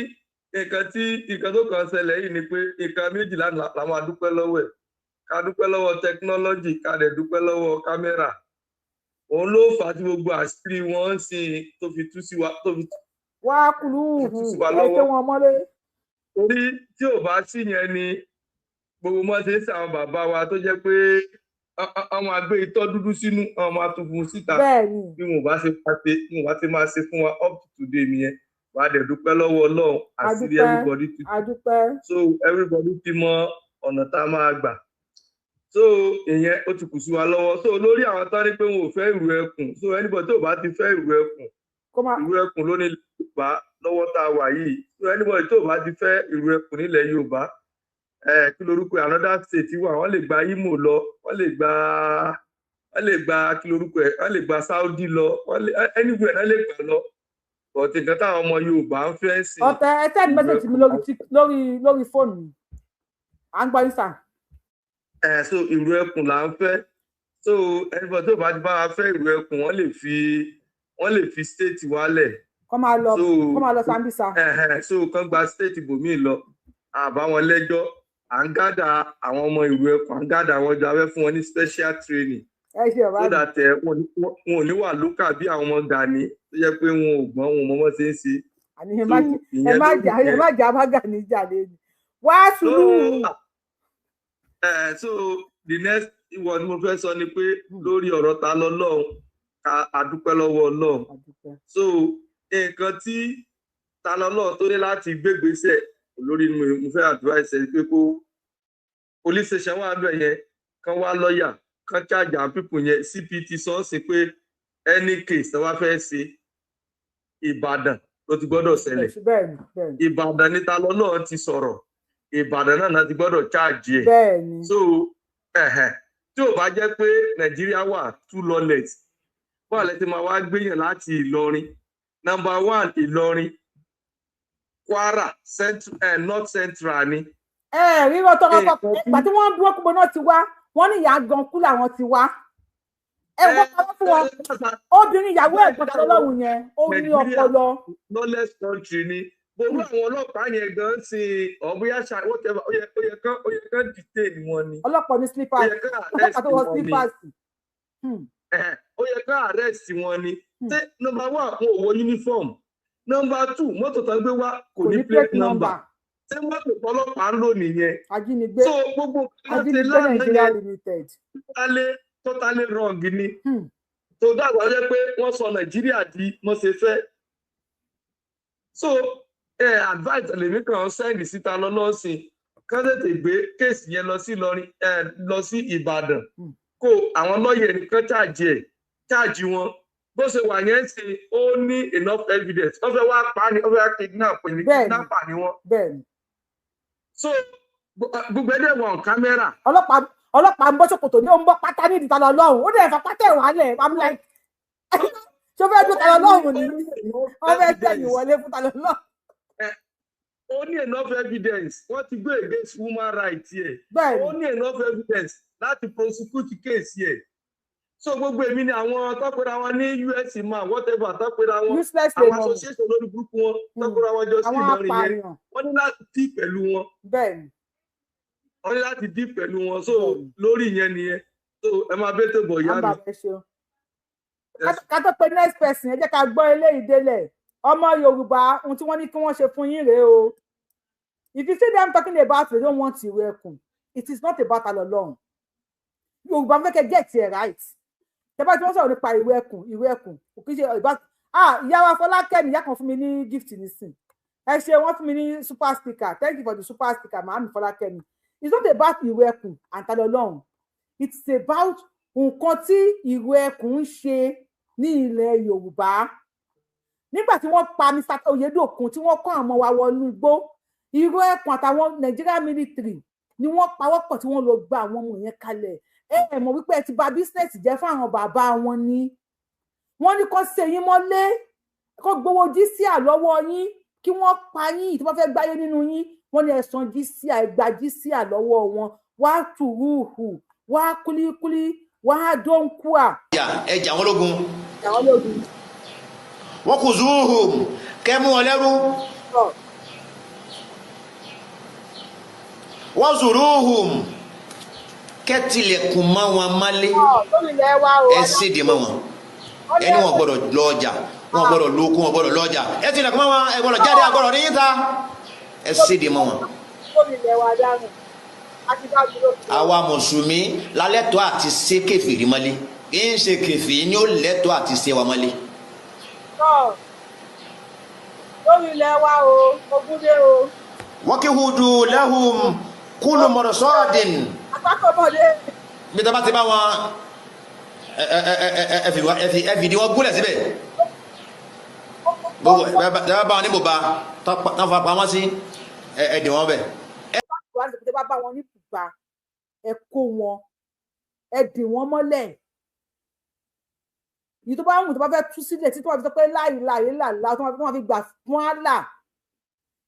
Speaker 8: nǹkan tó kàn ṣẹlẹ̀ yìí ni pé nǹkan méjìlá la máa dúpẹ́ lọ́wọ́ ẹ̀ ká dúpẹ́ lọ́wọ́ tẹkinọ́lọ́jì ká dẹ̀ dúpẹ́ lọ́wọ́ kámẹ́rà òun ló fà á tí gbogbo àṣírí wọn ń sìn tó fi tú sí wa tó fi
Speaker 2: wá kúlú ẹ ṣe wọn mọ́lé.
Speaker 8: torí tí ò bá sí yẹn ni gbogbo mọ́ ṣe ń ṣe àwọn bàbá wa tó jẹ́ pé àwọn àgbẹ̀ itọ́ dúdú sínú àwọn máa tún fún un síta bí wọn bá ṣe máa ṣe fún wa up to today nìyẹn wà á dẹ̀ dúpẹ́ lọ́wọ́ Ọlọ́run àṣírí everybody ti so everybody ti mọ ọ̀nà tá a máa gbà so ìyẹn ó ti kù sí wa lọ́wọ́ so lórí àwọn tán ní pé wọn ò fẹ́ ìrù ẹkùn so anybody tó bá ti fẹ́ ìrù ẹkùn ló ní Yorùbá lọ́wọ́ tá a wà yìí so anybody tó bá ti fẹ́ ìrù ẹkùn nílẹ̀ Yorùbá kí lorúkọ another state wà wọ́n lè gba Imo lọ wọ́n lè gba kí lorúkọ ẹ̀ wọ́n lè gba Saudi lọ anywhere náà lè gbà lọ ọ̀tí nǹkan táwọn ọmọ Yorùbá ń fẹ́ sí.
Speaker 2: ọ̀tẹ̀ ẹ tẹ́ mẹ́sẹ̀jì mi lórí fóònù mi à ń gbọ́ yín sà.
Speaker 8: So ìrù ẹkùn là ń fẹ́ so ẹnìbọn tó bá ti bá wa fẹ́ ìrù ẹkùn wọ́n lè fi state wálẹ̀.
Speaker 2: kọ́ máa lọ Sambisa.
Speaker 8: So kán gba state bòmíì lọ àbá wọn lẹ́jọ́ à ń gádà àwọn ọmọ ìrù ẹkùn à ń gádà àwọn ọjọ́ abẹ́ fún wọn ní special training so that wọn ò ní wà lókà bí àwọn ọmọ Gani tó jẹ́ pé wọn ò gbọ́n wọn mọ́mọ́ ṣe ń ṣe.
Speaker 2: ẹ má jà má Gani jáde ni wá sùúrù.
Speaker 8: So the next ìwọ ni mo fẹ́ sọ ni pé lórí ọ̀rọ̀ ta lọ́lọ́run ká adúpẹ́ lọ́wọ́ Ọlọ́run so nǹkan tí ta lọ́lọ́run tó ní láti gbégbèsè lórí mo fẹ́ advice ẹ pé kó police station wà bẹ̀ yẹn kán wá lọ́ọ̀yà kán charge àwọn people yẹn CPT sọ́ọ̀sì pé any case tí wọ́n fẹ́ ṣe Ìbàdàn ló ti gbọ́dọ̀ ṣẹlẹ̀ Ìbàdàn níta lọ́lọ́run ti sọ̀rọ̀ Ìbàdàn náà ti gbọ́dọ̀ charge ẹ̀ so tí ò bá jẹ́ pé Nàìjíríà wà too lawless bọ́ọ̀ lẹ́ ti máa wá gbéyàn láti Ìlọrin number 1 Ìlọrin Kwara North Central ni.
Speaker 2: Rírọ tó kọ́kọ́ ìgbà tí wọ́n dúró kúgbó náà ti wá wọ́n ní ìyá gan kú làwọn ti wá. Wọ́n kọ́ fún wọn obìnrin ìyàwó ẹ̀gbọ́n Ọlọ́run yẹn ó ní ọpọlọ.
Speaker 8: Lawless country ni gbogbo àwọn ọlọ́pàá yẹn gan ṣe ọ̀bùyá whatever ó yẹ kán detain wọn ni.
Speaker 2: ọlọ́pàá ní slippers ọlọ́pàá tó wọ slippers.
Speaker 8: ó yẹ kán arrest wọn ni. ṣé number 1 wọn ò wọ uniform number 2 mọ́tò tán gbé wá kò ní plate number ṣé mọ́tò ọlọ́pàá ń lò nìyẹn.
Speaker 2: ajínigbé
Speaker 8: so gbogbo
Speaker 2: ajínigbé Nigeria limited.
Speaker 8: totally wrong ni. tó dàgbà jẹ́ pé wọ́n sọ Nàìjíríà di mọ́sẹ̀fẹ́. so advice lèmi kan sẹ́ndì síta lọ́lọ́sìn kán tètè gbé kéèsì yẹn lọ sí Ìbàdàn kó àwọn lọ́ọ̀yẹ̀ nìkan charge wọn bó ṣe wà yẹn ṣe ó ní enough evidence wọ́n fẹ́ wá pa ni wọ́n fẹ́ wá kidnap ní kidnapper ni wọ́n. so gbogbo ẹ̀dẹ̀ wọn kámẹ́rà.
Speaker 2: ọlọ́pàá ń bọ́ ṣòkòtò ní ó ń bọ́ pátá ní ìdíta lọ́lọ́run ó dẹ̀ fà pátá ìwálẹ̀ I'm like ṣé ó fẹ́ dún ta lọ́lọ́run ni wọ́n fẹ́ tẹ̀yìn wọlé fún ta lọ́lọ́run.
Speaker 8: ó ní enough evidence wọ́n ti gbé against human rights yẹ ó ní enough evidence láti prosecute case yẹ so gbogbo èmi ni àwọn tọ́pẹ́ra wọn ní US man whatever tọ́pẹ́ra wọn àwọn association lórí burúkú wọn tọ́pẹ́ra wọn jọ sí Ìlọrin yẹn wọ́n ní láti dí pẹ̀lú wọn wọ́n ní láti dí pẹ̀lú wọn so lórí yẹn nìyẹn so ẹ máa bẹ́ẹ̀ tó bọ̀ yá mi.
Speaker 2: ká tó pe next person ẹ jẹ́ ká gbọ́ eléyìí délẹ̀ ọmọ Yorùbá ohun tí wọ́n ní kí wọ́n ṣe fún yín rèé o. If you see them talking about they don't want ìwé ẹkùn it is not about Alolong. Yorùbá fẹ́ kẹ́ get it right. Tẹ́bá tí wọ́n sọ̀rọ̀ nípa ìwé ẹkùn kò kí ṣe ìbá ìyá wa Fọlákẹ́mi ìyá kan fún mi ní gift nísìn ẹ ṣe wọ́n fún mi ní super sticker thank you for the super sticker màámi Fọlákẹ́mi. It's not about ìwé ẹkùn and Alolong. It's about nǹkan tí ìwé ẹkùn ń ṣe ní ilẹ̀ Yorùbá. Nígbà tí wọ́n pa Mr. Oyedokun tí wọ́n kọ́ àwọn ọmọ wa wọnú igbó Irú Ẹkùn àtàwọn Nigeria military ni wọ́n pawọ́pọ̀ tí wọ́n lọ gba àwọn ọmọ yẹn kalẹ̀. Ẹ mọ̀ wípé ẹ ti bà business jẹ́ fún àwọn bàbá wọn ni. Wọ́n ní kó ṣe yín mọ́lé, kó gbowó jísíà lọ́wọ́ yín, kí wọ́n pa yín tó bá fẹ́ gbáyé nínú yín. Wọ́n ní ẹ san jísíà, ẹ gba jísíà lọ́wọ́ wọn. Wá tùrúhù, wá kúlíkúlí, wá dóńkúà.
Speaker 6: Ẹ jà wọ́n lógun. Wọ́n kò zúhùm, kẹ́ mú wọn lẹ́rú. Wọ́n zùrúhùm, kẹ́ tilẹ̀kùn mọ́ wọn mọ́lé. Ẹ sédè mọ́ wọn. Ẹni wọn gbọ́dọ̀ lọ ọjà, wọn gbọ́dọ̀ lóko, wọn gbọ́dọ̀ lọ ọjà. Ẹ tilẹ̀kùn mọ́ wọn, ẹ gbọ́dọ̀ jáde àgbọ̀dọ̀ ní yíta. Ẹ sédè mọ́ wọn. Àwa mùsùlùmí lálẹ́tọ̀ọ́ àti ṣe kèfèrí mọ́lé. Kì í ṣe kèfèrí ni ó lẹ́tọ̀ọ́ àti ṣe wa mọ́lé.
Speaker 2: Lórí ilẹ̀ wa o, ogúndé o.
Speaker 6: Wọ́n kí hudu lẹ́hùn kúlù mọ̀rọ̀sọ́ọ̀dìn.
Speaker 2: Àpákọ̀mọ̀dé.
Speaker 6: Bí tọ́ bá ti bá wọn ẹ fìdí wọn gúnlẹ̀ síbẹ̀. Bá wọn ní bùbá tán fa pamọ́ sí ẹ̀dì wọn bẹ̀.
Speaker 2: Ẹ bá wọn ní bùbá, ẹ kó wọn, ẹ dì wọn mọ́lẹ̀. Yìí tó bá wù tó bá fẹ́ tú sílẹ̀ tí tó bá fi sọ pé láìláì làlá tó bá fi gbà fún àlà.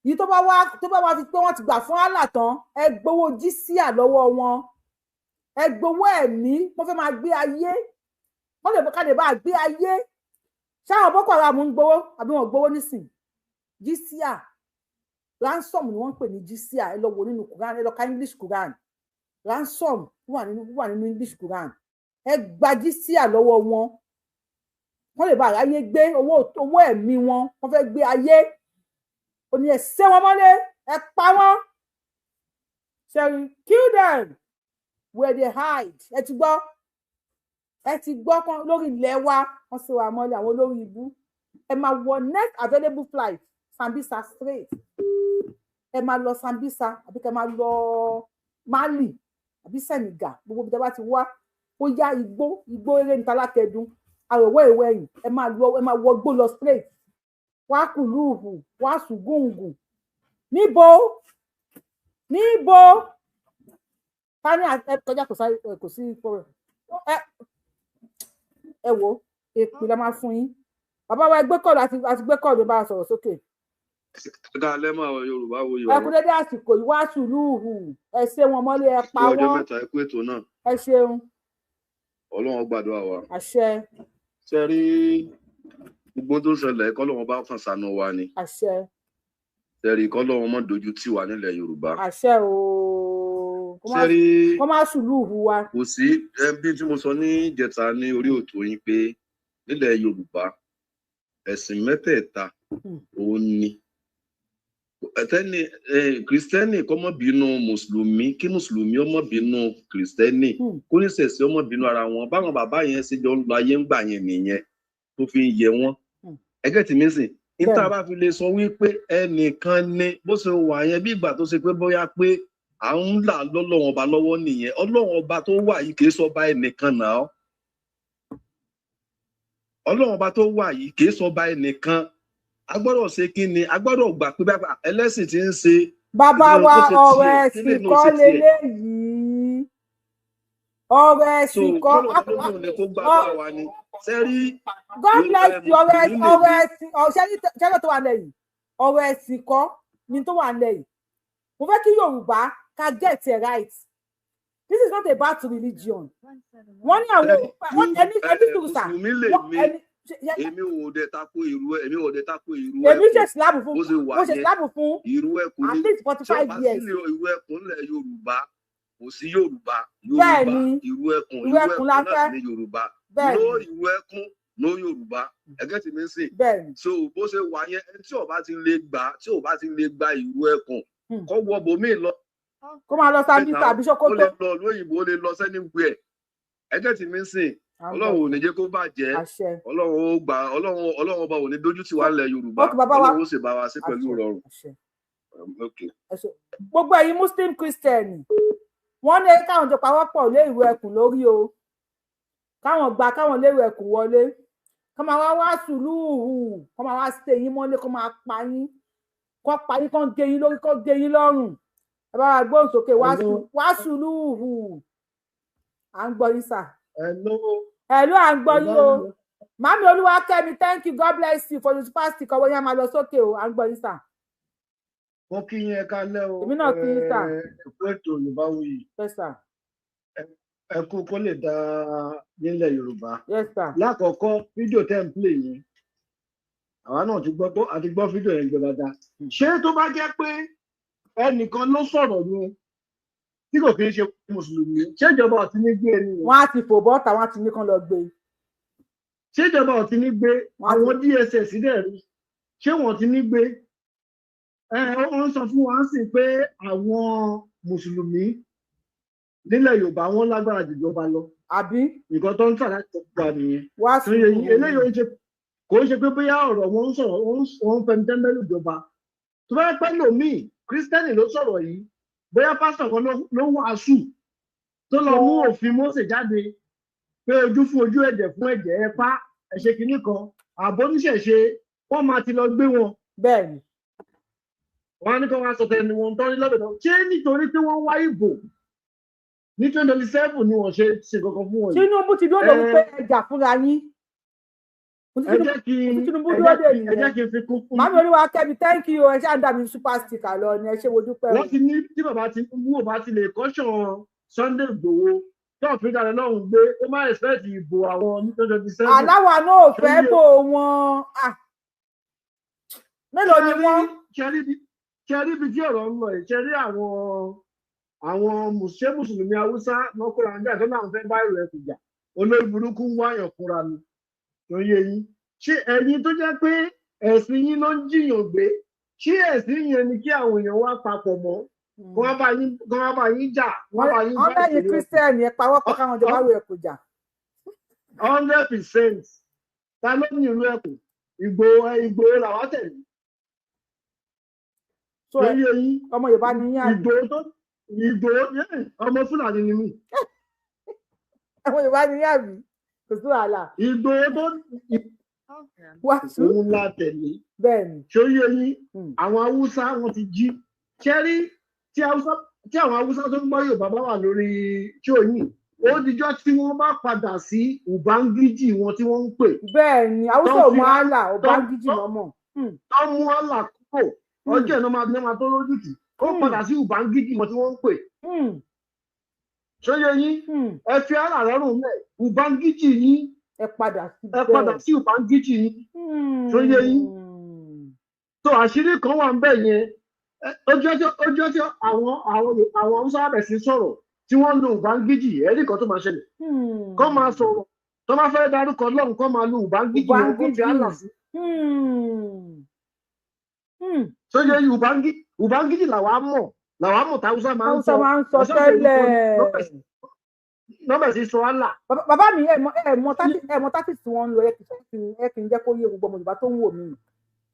Speaker 2: Yìí tó bá wá fi pé wọ́n ti gbà fún àlà tán, ẹ gbowó jísíà lọ́wọ́ wọn. Ẹ gbowó ẹ̀mí, wọ́n fẹ́ máa gbé ayé. Wọ́n lè ká lè bá gbé ayé. Ṣáwọn Boko Haram ń gbowó àbí wọn gbowó nísìn? Jísíà. Ransom ni wọ́n ń pè ní jísíà. Ẹ lọ wo nínú Quran, ẹ lọ ka English Quran. Ransom wà nínú English Quran. Ẹ gba jísíà lọ́wọ́ wọn. Wọ́n lè bá ayé gbé owó ẹ̀mí wọn, wọ́n fẹ́ gbé ayé. Ó ní ẹ sé wọn mọ́lé, ẹ pa wọ́n. Ṣẹ́rí, kill them where they hide. Ẹ ti gbọ́ kan lórí ilẹ̀ wa, wọ́n ṣe wà mọ́lé àwọn olórí ibú. Ẹ máa wọ next available flight, Sambisa straight. Ẹ máa lọ Sambisa, àbí kẹ́ máa lọ Mali, àbí Senegal, gbogbo bí tẹ́ bá ti wá. Ó yá igbó eré níta látẹ̀dún. Àròwọ́ ìwé ẹ̀yìn, ẹ máa wọ gbó lọ straight. Wá kùlùhù, wá sùgùngùn. Níbo? Ta ni kọjá kò sí ìfọ̀rọ̀. Ẹ wo, èpè la máa fún yín. Bàbá wa ẹgbẹ́ kọ́ọ̀lù àti gbé kọ́ọ̀lù bá a sọ̀rọ̀ sókè.
Speaker 8: Ká lẹ́mọ̀ àwọn Yorùbá wo yọ̀.
Speaker 2: Ẹ kú dédé àsìkò yìí, wá sùlùhù. Ẹ ṣe wọn mọ́lé, ẹ pa wọ́n.
Speaker 8: Ọjọ́ mẹ́ta ẹ kú ètò náà.
Speaker 2: Ẹ ṣeun.
Speaker 8: Ọlọ́run gbàdúrà wa.
Speaker 2: Àṣẹ.
Speaker 8: Ṣé rí gbogbo tó ṣẹlẹ̀ kọ́lọ́run bá kàn ṣàánú wa ni.
Speaker 2: Àṣẹ.
Speaker 8: Ṣé rí kọ́lọ́run mọ́ dojú tì wá nílẹ̀ Yorùbá.
Speaker 2: Àṣẹ o.
Speaker 8: Ṣé rí
Speaker 2: kọ́ máa sùlùhù wa.
Speaker 8: Kò sí bí tí mo sọ ní ìjẹta ní orí òtò yín pé nílẹ̀ Yorùbá ẹ̀sìn mẹ́tẹ̀ẹ̀ta òun ni. Ẹ̀tẹ́ni kìrìsìtẹ́nì kọ́ mọ́ bínú mùsùlùmí, kí mùsùlùmí ọmọ bínú kìrìsìtẹ́nì, kó ní sẹ̀sì ọmọ bínú ara wọn. Báwọn bàbá yẹn ṣe jọ ń lo ayé ń gbà yẹn nìyẹn tó fi ń yẹ wọn. Ẹgẹ́ tì mí sìn, níta bá fi lè sọ wípé ẹnìkan ni bó ṣe wà yẹn bí ìgbà tó ṣe pé bóyá pé à ń là lọ́lọ́run ọba lọ́wọ́ nìyẹn. Ọlọ́run ọba tó wà yìí kìí sọba ẹnìkan náà. Ọlọ́run ọba tó wà yìí kìí sọba ẹnìkan. A gbọ́dọ̀ ṣe kí ni? A gbọ́dọ̀ gbà pé bàbá ẹlẹ́sìn tí ń ṣe.
Speaker 2: Bàbá wa ọ̀rọ̀ ẹ̀sìn kọ́ leléyìí. Ọ̀rọ̀ ẹ̀sìn kọ́. God bless you. Ọ̀rọ̀ ẹ̀sìn ṣẹ́yìn tó wà lẹ́yìn. Ọ̀rọ̀ ẹ̀sìn kọ́ ni tó wà lẹ́yìn. Mo fẹ́ kí Yorùbá ká get it right. This is not about religion. Wọ́n ní àwọn ẹni tó sà.
Speaker 8: Èmi ò dẹ̀ tako irú ẹ̀.
Speaker 2: Èmi ṣe ìsìlámù fún. Mo ṣe ìsìlámù fún.
Speaker 8: Irú ẹ̀kún ní.
Speaker 2: At least 45 years.
Speaker 8: Tí irú ẹ̀kún lẹ̀ Yorùbá kò sí Yorùbá.
Speaker 2: Bẹ́ẹ̀ni.
Speaker 8: Irú ẹ̀kún náà ní Yorùbá.
Speaker 2: Bẹ́ẹ̀ni.
Speaker 8: Ló irú ẹ̀kún ló Yorùbá. Ẹgẹ́ ti mi sìn.
Speaker 2: Bẹ́ẹ̀ni.
Speaker 8: So bó ṣe wà yẹn tí ò bá ti lè gba irú ẹ̀kún kọ́ wọ bòmí lọ.
Speaker 2: Kó máa lọ Sambisa àbí Sokoto.
Speaker 8: Ó lè lọ lóyìnbó, ó lè lọ sẹ́ni gbé ẹ̀. Ẹgẹ́ ti mi sìn. Ọlọ́run ò ní jẹ́ kó bàjẹ́. Ọlọ́run ọba ò ní dójú tì wá lẹ̀ Yorùbá. Ọlọ́run ó sì bá wa sí pẹ̀lú ìrọ̀rùn.
Speaker 2: Gbogbo ẹ̀yin Muslim Christian wọ́n ní káwọn jọ pawọ́pọ̀ lé ìwé ẹkùn lórí o. Káwọn lé ìwé ẹkùn wọlé. Kọ́ máa wá sùlúhù. Kọ́ máa wá ṣe yín mọ́lé, kọ́ máa pa yín. kọ́ parí kọ́ gé yín lórí kọ́ gé yín lọ́rùn ẹ bá wa gbóhùn sókè wá sùlùhù à ń gbọ́ yín sà. Hello à ń gbọ́ yín o màmí Olúwakẹ́mi thank you God bless you for the super stick ọwọ́ yẹn máa lọ sókè o à ń gbọ́ yín sà.
Speaker 9: Mo kí yín ẹ kálẹ́ o.
Speaker 2: Èmi náà kí yín sà.
Speaker 9: Ẹ̀kú ètò Yorùbáwùyí.
Speaker 2: Yes sir.
Speaker 9: Ẹ kú kó lè dá nílẹ̀ Yorùbá.
Speaker 2: Yes sir.
Speaker 9: Lákọ̀ọ́kọ́ fídíò tẹ́ ń play yín àwa náà ti gbọ́ fídíò yẹn gbọ́ dáadáa. Ṣé tó bá jẹ́ pé ẹnìkan ló sọ̀rọ̀ ni tí kò kì í ṣe mùsùlùmí ṣé ìjọba ò ti ní gbé ẹni yẹn?
Speaker 2: Wọ́n á ti fò bọ́ta wọ́n á ti ní kán lọ gbé.
Speaker 9: Ṣé ìjọba ò ti ní gbé àwọn DSS dẹ̀ rí ṣé wọ́n ti ní gbé? Wọ́n sọ fún wa sí pé àwọn mùsùlùmí nílẹ̀ Yorùbá wọn lágbára jùjọba lọ.
Speaker 2: Àbí?
Speaker 9: Nǹkan tó ń tà láti gbà nìyẹn.
Speaker 2: Wá sí
Speaker 9: eléyìí kò ń ṣe pé bóyá ọ̀rọ̀ wọn ń sọ̀rọ̀ wọn ń fẹmi tẹ́ńbẹ́lú ìjọba. Tó bá pẹ́ lòmíì kírísítẹ́nì ló sọ̀rọ̀ yìí bóyá pásítọ̀ kan ló wàásù tó lọ mú òfin Mósè jáde pé ojú fún ojú ẹ̀jẹ̀ fún ẹ̀jẹ̀ ẹ pa ẹ̀ṣẹ̀ kìíní kan àbọ̀ oníṣẹ̀ṣe wọ́n máa ti lọ gbé wọn.
Speaker 2: Bẹ́ẹ̀ni.
Speaker 9: Wọ́n á ní kí wọ́n sọ tẹnu wọn tán ní lọ́bẹ̀ náà ṣé nítorí tí wọ́n wá ìbò ní 2027 ni wọ́n ṣe kankan fún wọn.
Speaker 2: Tinubu ti dúró lórí pé ẹjà fúnra yín.
Speaker 9: Ẹ jẹ́ kí n fi kún fún.
Speaker 2: Màmí Olúwakẹ́mi thank you ẹ ṣáà ń dà mí super sticker lọ ni ẹ ṣe wo dúpẹ́.
Speaker 9: Wọ́n ti ní tí bàbá Tinubu ò bá ti lè kọ́ṣọ̀n Sunday Igboho tó fi dára lọ́hùn gbé ó má expect ìbò àwọn ní 2027.
Speaker 2: Aláwa náà ò fẹ́ bò wọn. Mélòó ni wọ́n?
Speaker 9: Ṣé rí ibi tí ọ̀rọ̀ ń lọ yìí ṣe rí àwọn mùsùlùmí Haúsá lọ́kùnrin àjọ àti náà fẹ́ bá ìrò ẹ̀kú jà olórí burúkú ń wáyàn fúnra mi tó yé yín. Ṣé ẹ̀yin tó jẹ́ pé ẹ̀sìn yín ló ń jiyàn gbé ṣé ẹ̀sìn yẹn ni kí àwọn èèyàn wá papọ̀ mọ́ kí wọ́n bá yín jà wọ́n bá yín jà.
Speaker 2: Wọ́n lẹ́yìn kírísítẹ́nì ẹ̀ pawọ́pọ̀ káwọn jọba ìrò ẹ̀kú jà.
Speaker 9: 100% ta ló ní ìlú ẹ̀kú Ìgbòho làwọn tẹ̀lé.
Speaker 2: So ọmọ Yorùbá ni yín àbí?
Speaker 9: Ìgbòho ọmọ Fúlàní ni mí.
Speaker 2: Ọmọ Yorùbá ni yín àbí? Kò sí wàhálà.
Speaker 9: Ìgbòho tó òun la tẹ̀lé.
Speaker 2: Bẹ́ẹ̀ni.
Speaker 9: Ṣóyè yín àwọn Haúsá wọn ti jí. Ṣẹ́rí tí àwọn Haúsá tó ń gbọ́ Yorùbá bá wà lórí ṣóyìn ó dijọ́ tí wọ́n bá padà sí Ubangiji wọn tí wọ́n ń pè.
Speaker 2: Bẹ́ẹ̀ni Haúsá ò mọ àlà Ubangiji lọ́mọ.
Speaker 9: Tó mú àlà kúrò ọjọ́ ẹ̀ náà máa tó lójútì ó padà sí Ubangiji wọn tí wọ́n ń pè. Ṣóyè yín ẹ fi àlà lọ́rùn mẹ́ Ubangiji yín
Speaker 2: ẹ padà
Speaker 9: sí Ubangiji yín. Ṣóyè yín tó àṣírí kan wà ń bẹ̀ yẹn ọjọ́ tí àwọn Haúsá bẹ̀ sí sọ̀rọ̀ tí wọ́n lo Ubangiji ẹ̀rí kan tó máa ṣẹlẹ̀ kọ́ máa sọ̀rọ̀ tó máa fẹ́ dárúkọ lọ́hùn kọ́ máa lo Ubangiji wọn kó fi àlà sí. Ṣóyè yín Ubangiji làwa mọ̀ táwùsá máa ń sọ
Speaker 2: tẹ́lẹ̀.
Speaker 9: Nọ́bẹ̀ sí sọ àlà.
Speaker 2: Bàbá mi ẹ mọ tátì tí wọ́n ń lò ẹ kì í jẹ́ kó yé gbogbo ọmọ Yorùbá tó ń wò mí.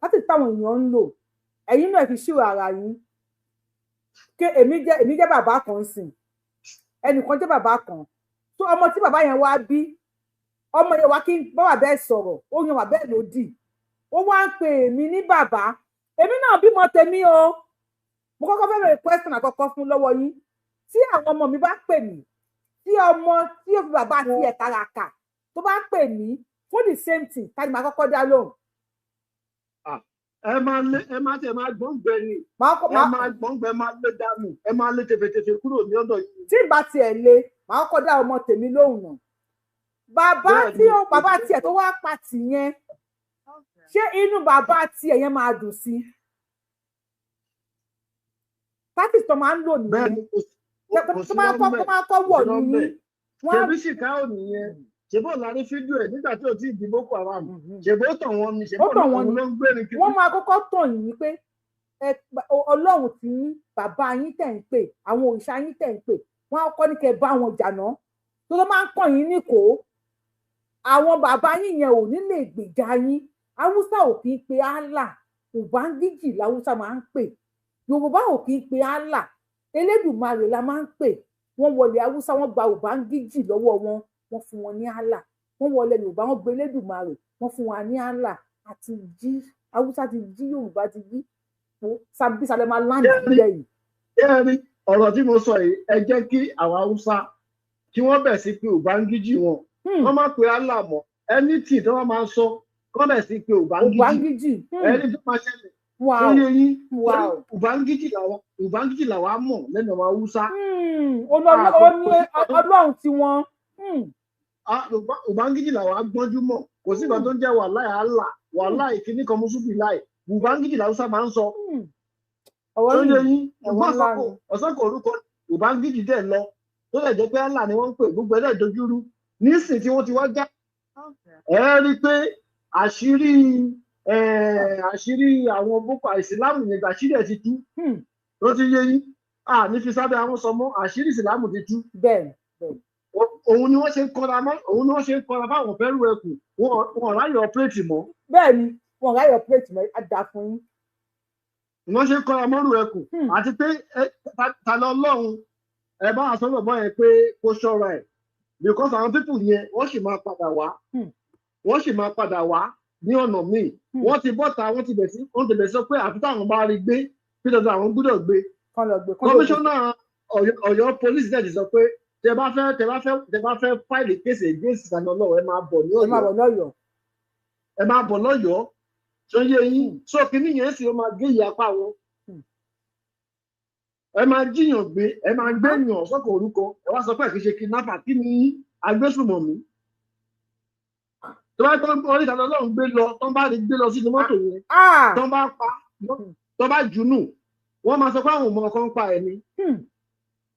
Speaker 2: Tátì táwọn èèyàn ń lò ẹ̀yin náà fi ṣírò ara yín. Ké èmi jẹ́ bàbá kan sìn ẹnìkan jẹ́ bàbá kan tó ọmọ tí bàbá yẹn wá bí ọmọ yẹn wá kí bàbá bẹ́ẹ̀ sọ̀rọ̀ ó yan bàbá ẹ̀ lódì ó wá ń pè mí ní bàbá èmi náà bímọ tèmi o mo kọ́kọ́ fẹ́ bẹ̀rẹ̀ question àkọ́kọ́ fún lọ́wọ́ yín tí àwọn ọmọ mi bá pè mí tí ọmọ tí yóò fi bàbá àti ẹ̀ tàràkà tó bá pè mí fún the same thing tani màá kọ́kọ́ dá lóhùn.
Speaker 9: Ẹ máa tẹ̀ máa gbọ́ngbẹ ni ẹ máa gbọ́ngbẹ máa lé dànù ẹ máa lé tẹfẹtẹfẹ kúrò ní ọ̀dọ̀ yìí.
Speaker 2: Tí ìbá tiẹ̀ le màá kọ́kọ́ dá ọmọ tèmi lóhùn náà bàbá tiẹ̀ tó wá pa tì yẹn ṣé inú bàbá tiẹ̀ yẹn máa dùn sí pátì tó máa ń lò nìyẹn tó máa kọ́ wọ̀ nìyí.
Speaker 9: Ṣèbí ṣìkà ò nìyẹn ṣèbó lárí fídíò ẹ̀ nígbà tí ò tí ì di Boko Haram ṣèbó tàn wọ́n ni ṣèbó ló ń gbé ní kí.
Speaker 2: Wọ́n máa kọ́kọ́ tàn yín pé Ọlọ́run tí bàbá yín tẹ̀ ń pè àwọn òrìṣà yín tẹ̀ ń pè wọ́n á kọ́ ní kẹ́ bá wọn jà náà tó ló máa ń kàn yín níkò àwọn bàbá yín yẹn ò ní lè gbèjà yín. Haúsá ò kì í pe Allah Ubangiji làwúsá máa ń pè Yorùbá ò kì í pe Allah Elédùmarè la máa ń pè wọ́n wọlé Haúsá wọ́n gba Ubangiji lọ́wọ́ wọn wọ́n fún wọn ní Allah wọ́n wọlé Yorùbá wọ́n gbé Elédùmarè wọ́n fún wa ní Allah àti jí Haúsá ti jí Yorùbá ti jí òpó sábísàlẹ̀ máa láǹdì sílẹ̀ yìí.
Speaker 9: Ẹ rí ọ̀rọ̀ tí mo sọ yìí ẹ jẹ́ kí àwọn Haúsá kí wọ́n bẹ̀ sí pé Ubangiji wọn wọ́n má pe Allah mọ́ anything tí wọ́n máa sọ wọ́n bẹ̀ sí pé Ubangiji ẹni tó máa ṣẹlẹ̀ tó yẹ yín Ubangiji làwa mọ̀ lẹ́nu àwọn Haúsá.
Speaker 2: Ọlọ́run tí wọ́n.
Speaker 9: Ubangiji làwa gbọ́njú mọ̀ kò sí nǹkan tó ń jẹ́ wàláì Allah wàláì kíní kan mùsùlùmí láì Ubangiji làwùsá máa ń sọ. tó yẹ yín ọ̀sán kò orúkọ Ubangiji dẹ̀ lọ tó lè jẹ́ pé Allah ni wọ́n ń pè gbogbo ẹ̀dẹ̀ dojúrú nísìn tí wọ́n ti wá já. ẹ rí i pé àṣírí àwọn boko ìsìlámù yẹn àṣírí ẹ̀ ti tú tó ti yẹ yín ní fi sábẹ́ àwọn sọmọ àṣírí ìsìlámù ti tú.
Speaker 2: bẹ́ẹ̀
Speaker 9: òun ni wọ́n ṣe ń kọ́ra fáwọn fẹ́rù ẹkù wọn ráyè ọ̀pẹ́rẹ́tì mọ́.
Speaker 2: bẹ́ẹ̀ ni wọn ráyè ọ̀pẹ́rẹ́tì mọ́ àdá fún yín.
Speaker 9: wọ́n ṣe ń kọ́ra mọ́rù ẹkù àti pé ta lọ lọ́hùn ẹ bá a sọ́nà bọ́ yẹn pé kó ṣọ́ra ẹ̀ because àwọn pípù yẹn wọ́n sì máa padà wá ní ọ̀nà míì wọ́n ti bọ́ta wọ́n ti bẹ̀ sọ pé àfi táwọn bá rí gbé pé dandan àwọn gbọ́dọ̀ gbé. kọmíṣánná Ọ̀yọ́ police náà ti sọ pé tẹ bá fẹ́ fáìlì kéèsì against ìsànà ọlọ́wọ́ ẹ máa bọ̀ ní Ọ̀yọ́ ẹ máa bọ̀ lọ́yọ̀ọ́ tó yé yín so kìíní yẹn sì ó máa gé ìyá apá wọn ẹ máa jíyàn gbé ẹ máa gbé yàn sọ́kọ̀ orúkọ ẹ wá sọ pé kì í ṣe kidnapper kí ni agbésùmọ̀mí tó bá tó orí ìsànà ọlọ́run gbé lọ tó bá rí gbé lọ sínú mọ́tò yẹn tó bá pa tó bá jùnú wọ́n máa sọ pé àwọn ọmọ kan pa ẹ̀ ni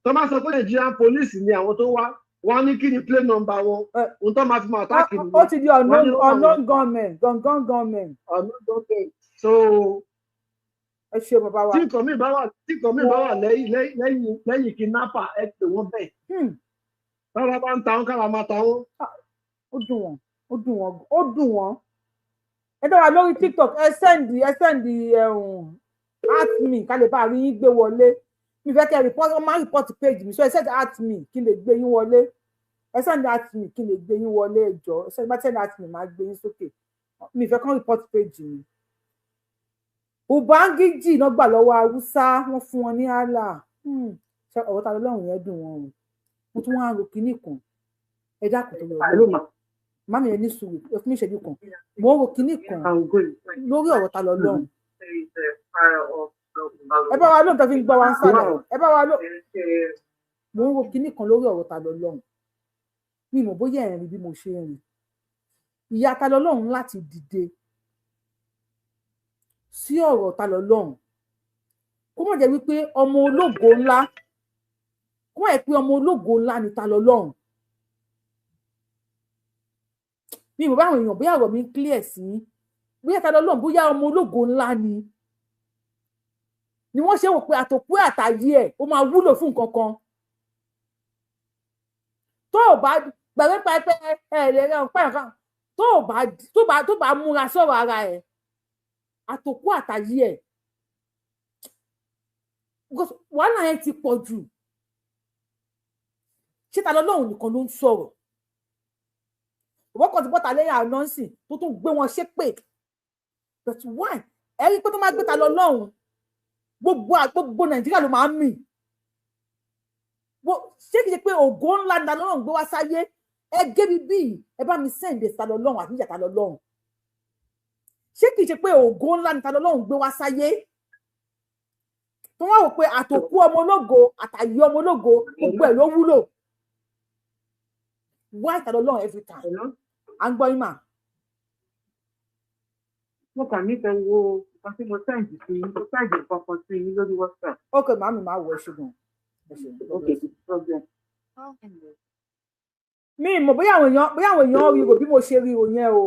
Speaker 9: tó máa sọ pé Nigerian police ni àwọn tó wá ní kí ni plate number wọn ohun tó máa fi máa attack ni.
Speaker 2: ó ti di unknown gunmen unknown gunmen.
Speaker 9: so
Speaker 2: ẹ ṣe bàbá wa.
Speaker 9: tí nǹkan mi bá wà lẹ́yìn kidnapper ẹ pè wọ́n bẹ́ẹ̀. tára bá ń ta wọn kára máa ta wọn.
Speaker 2: ó dùn wọ́n. ẹ dára lórí TikTok ẹ sẹ́ndì at me ká lè bá a rí yín gbé wọlé. mi fẹ́ kẹ́ report ọ máa report page mi so ẹ send at me kí n lè gbé yín wọlé ẹ send at me kí n lè gbé yín wọlé ẹjọ́ ẹ send at me máa gbé yín sókè mi fẹ́ kàn report page mi. Ubangiji náà gbà lọ́wọ́ Haúsá wọ́n fún wọn ní Allah ṣe ọ̀rọ̀ ta lọ́rùn yẹn dùn wọn o mo tún wá ro kinní kan ẹ dákun tó lọ mami ẹ ní sùúrù ẹ fún mi ìṣẹ́jú kan mo ro kinní kan lórí ọ̀rọ̀ ta lọ́rùn. ẹ bá wa lóun tó fi ń gbọ́ wa ń sálẹ̀ ẹ bá wa lóun mo ń wo kinní kan lórí ọ̀rọ̀ ta lọ́lọ́run mi mọ̀ bóyá ẹ̀rín bí mo ṣe rìn ìyá ta lọ́lọ́run láti dìde sí ọ̀rọ̀ ta lọ́lọ́run kó mọ̀ jẹ́ wípé ọmọ ológo ńlá kó mọ̀ jẹ́ pé ọmọ ológo ńlá ni ta lọ́lọ́run mi mọ̀ báwọn èèyàn bóyá ọ̀rọ̀ mi ń clear sí bóyá ta lọ́lọ́run bóyá ọmọ ológo ńlá ni wọ́n ṣe wò pé àtòkú àtàyè ẹ̀ ó máa wúlò fún nǹkan kan tó o bá gbàgbé pẹpẹ ẹ̀ẹ́dẹ̀rẹ̀ ọ̀pá nǹkan tó bá múra sọ̀rọ̀ ara ẹ̀ àtòkú àtàyè ẹ̀ wàhálà yẹn ti pọ̀ jù ṣé ta lọ́lọ́run nìkan ló ń sọ̀rọ̀ ìwọ́kọ̀ ti bọ́ta lẹ́yìn ànánsì tó tún gbé wọn ṣépè but why ẹ rí i pé tó máa gbé ta lọ́lọ́run gbogbo Nàìjíríà ló máa ń mì ṣé kìí ṣe pé ògo ńlá ni Ọlọ́run gbé wá sáyé ẹ gé mi bíi ẹ bá mi sẹ́ǹdẹ̀ ta lọ́lọ́run àti ìyá ta lọ́lọ́run ṣé kìí ṣe pé ògo ńlá ni ta lọ́lọ́run gbé wá sáyé tó wá wò pé àtòkú ọmọ ológo àtàyè ọmọ ológo gbogbo ẹ̀ ló wúlò wá ta lọ́lọ́run every time à ń gbọ́ yín mà.
Speaker 10: mo kàn nífẹ̀ẹ́ wo nǹkan tí mo sẹ́ǹdì sí mo sẹ́ǹdì kankan sí yín lórí WhatsApp.
Speaker 2: ok màámi máa wọ ẹ ṣùgbọ́n. mi mọ̀ bóyá àwọn èèyàn rí rò bí mo ṣe rí rò yẹn o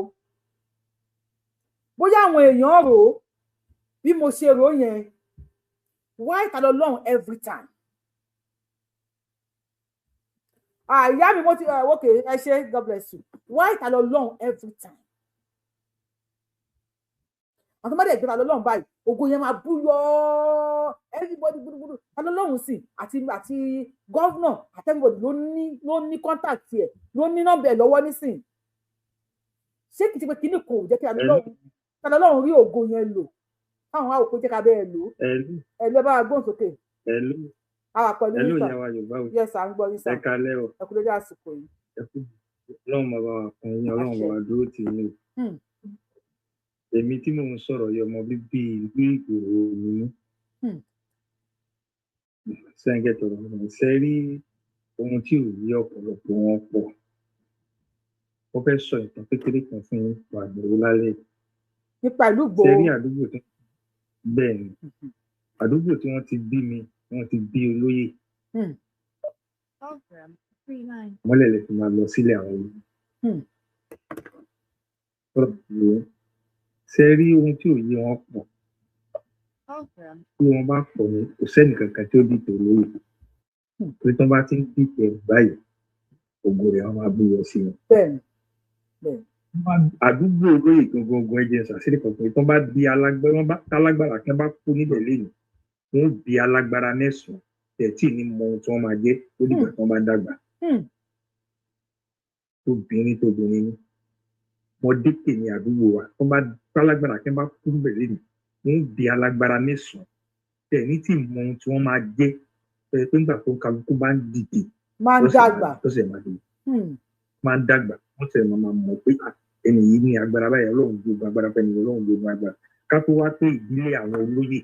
Speaker 2: bóyá àwọn èèyàn rò bí mo ṣe rò yẹn why ta lọ́lọ́run every time. ìyá mi mo ti ok ẹ ṣé God bless you why ta lọ́lọ́run every time. àwọn tó bá dẹ̀ gbé ta lọ́lọ́run báyìí ògo yẹn máa bú yọ everybody gbúdúgbúdú ta lọ́lọ́run sí àti gọ́vnà àti everybody ló ní contact ẹ̀ ló ní nọ́mbà ẹ̀ lọ́wọ́ nísìn ṣé kìí ṣe pé kíní kò jẹ́ kí ta lọ́lọ́run rí ògo yẹn lò káwọn àwòkó jẹ́ ká bẹ́ẹ̀ lò. Ẹ̀lú ẹ bá wa gbóhùn sókè.
Speaker 11: Ẹ̀lú ìyàwó Yorùbá o.
Speaker 2: Yes, à ń gbọ́ yín sà.
Speaker 11: Ẹ kalẹ́ o.
Speaker 2: Ẹ kú lójú àsìkò yìí.
Speaker 11: Ọlọ́run bàbá wa kan yín, Ọlọ́run bàbá dúró tì mí. Èmi tí mò ń sọ̀rọ̀ yìí ọmọ bíbí ìlú Ìgbòho ni mí. Sẹ́ńgẹ̀tọ̀ ọ̀rọ̀ ṣe rí ohun tí ò yí ọ̀pọ̀lọpọ̀ wọn pọ̀. Wọ́n fẹ́ sọ ìtàn kékeré kan fún Ìgbòho lálẹ́.
Speaker 2: Nípa ìlú Ìgbòho.
Speaker 11: Ṣe rí àdúgbò tó bẹ́ẹ̀ ni. Àdúgbò tí wọ́n ti bí mi, wọ́n ti bí olóyè. Mọ́lẹ̀ lè fi máa lọ sílé àwọn olóyè. Ṣe rí ohun tí ò yí wọn pọ̀. Tí wọ́n bá pọ̀ ní kò sẹ́nì kankan tí ó dìtò olóyè. Pé tí wọ́n bá ti ń dìtò ẹ̀rù báyìí, ògo rẹ̀ wọ́n máa búyọ sí wọn. Àdúgbò olóyè gangan ẹ̀jẹ̀ ṣàṣírí kankan tí wọ́n bá bí alágbára kan bá kú níbẹ̀ lẹ́yìn, wọ́n bí alágbára mẹ́sàn-án tẹ̀tí ní mọ ohun tí wọ́n máa jẹ́ ó dìgbà tí wọ́n bá dàgbà. Tóbìnrin ní mọ̀dékè ní àdúgbò wa tí wọ́n bá alágbára kan bá kú níbẹ̀ lẹ́yìn, wọ́n bí alágbára mẹ́sàn-án tẹ̀ní tí mọ ohun tí wọ́n máa jẹ́ pé nígbà tó kálukú bá ń dìde
Speaker 2: máa ń dàgbà
Speaker 11: wọ́n sì máa mọ̀ pé ẹni yìí ní agbára báyìí Ọlọ́run gbogbo agbára fẹ́ni Ọlọ́run gbogbo agbára ká tó wá pé ìdílé àwọn olóyè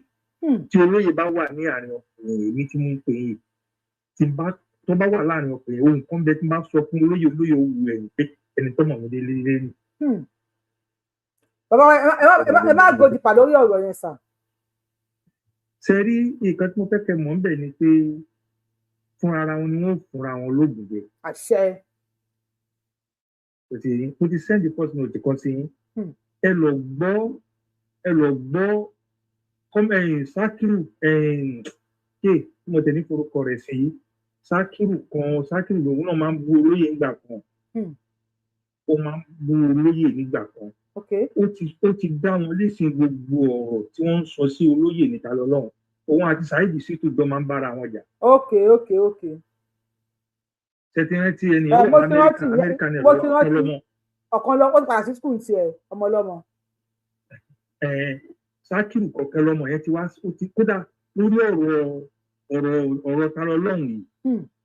Speaker 11: tí olóyè bá wà ní àárín ọkùnrin èmi tí mo ń pè é tó bá wà láàrin ọkùnrin ohun kan bẹ tí n bá sọ fún olóyè owó ẹ̀yìn pé ẹni tó mọ̀ mí dé lé ní.
Speaker 2: Bàbá ẹ má gòdì pà lórí ọ̀rọ̀ yẹn sà.
Speaker 11: Ṣe rí nǹkan tí mo fẹ́ kẹ́ mọ̀ ń bẹ̀ ni pé fún ara wọn ni wọ́n fúnra wọn lóògùn jẹ.
Speaker 2: Àṣẹ.
Speaker 11: Mo ti send the first note kan sí yín. Ẹ lọ gbọ́ Sákìrù mo tẹ̀ ní forúkọ rẹ̀ sí Sákìrù lòun náà máa ń bú olóyè nígbà kan. Ó máa ń bú olóyè nígbà kan. Ó ti dá wọn léṣin gbogbo ọ̀rọ̀ tí wọ́n ń sọ sí olóyè níta lọ́lọ́run. Òun àti Saheed Shittu jọ máa ń bára wọn jà. Ṣètìrántí ẹni ìwé Amẹ́ríkà ní ọlọ́mọ.
Speaker 2: Ọ̀kan lọ́mọ padà sí skul tiẹ̀ ọmọ ọlọ́mọ.
Speaker 11: Sákìrù kọ̀ọ̀kan lọ́mọ yẹn ti wá kódà lórí ọ̀rọ̀ ta lọ́lọ́run yìí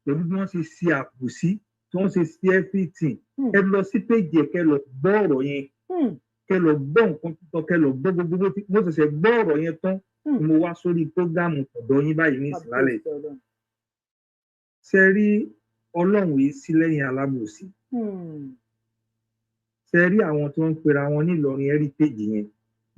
Speaker 11: pẹ̀lú bí wọ́n ṣe ṣe àbòsí tí wọ́n ṣe ṣe everything. Ẹ lọ sí péjì ẹ̀ kẹ́ lọ gbọ́ ọ̀rọ̀ yẹn kẹ́ lọ gbọ́ nǹkan tuntun kẹ́ lọ gbọ́ gbogbo mo ṣẹ̀ṣẹ̀ gbọ́ ọ̀rọ̀ yẹn tán mo wá sórí prógámù ọ̀dọ̀ yín báyìí ní ìsìlálẹ̀. Ṣe rí Ọlọ́run yìí sí lẹ́yìn alábòsí. Ṣe rí àwọn tí wọ́n ń pera wọn ní Ìlọrin heritage yẹn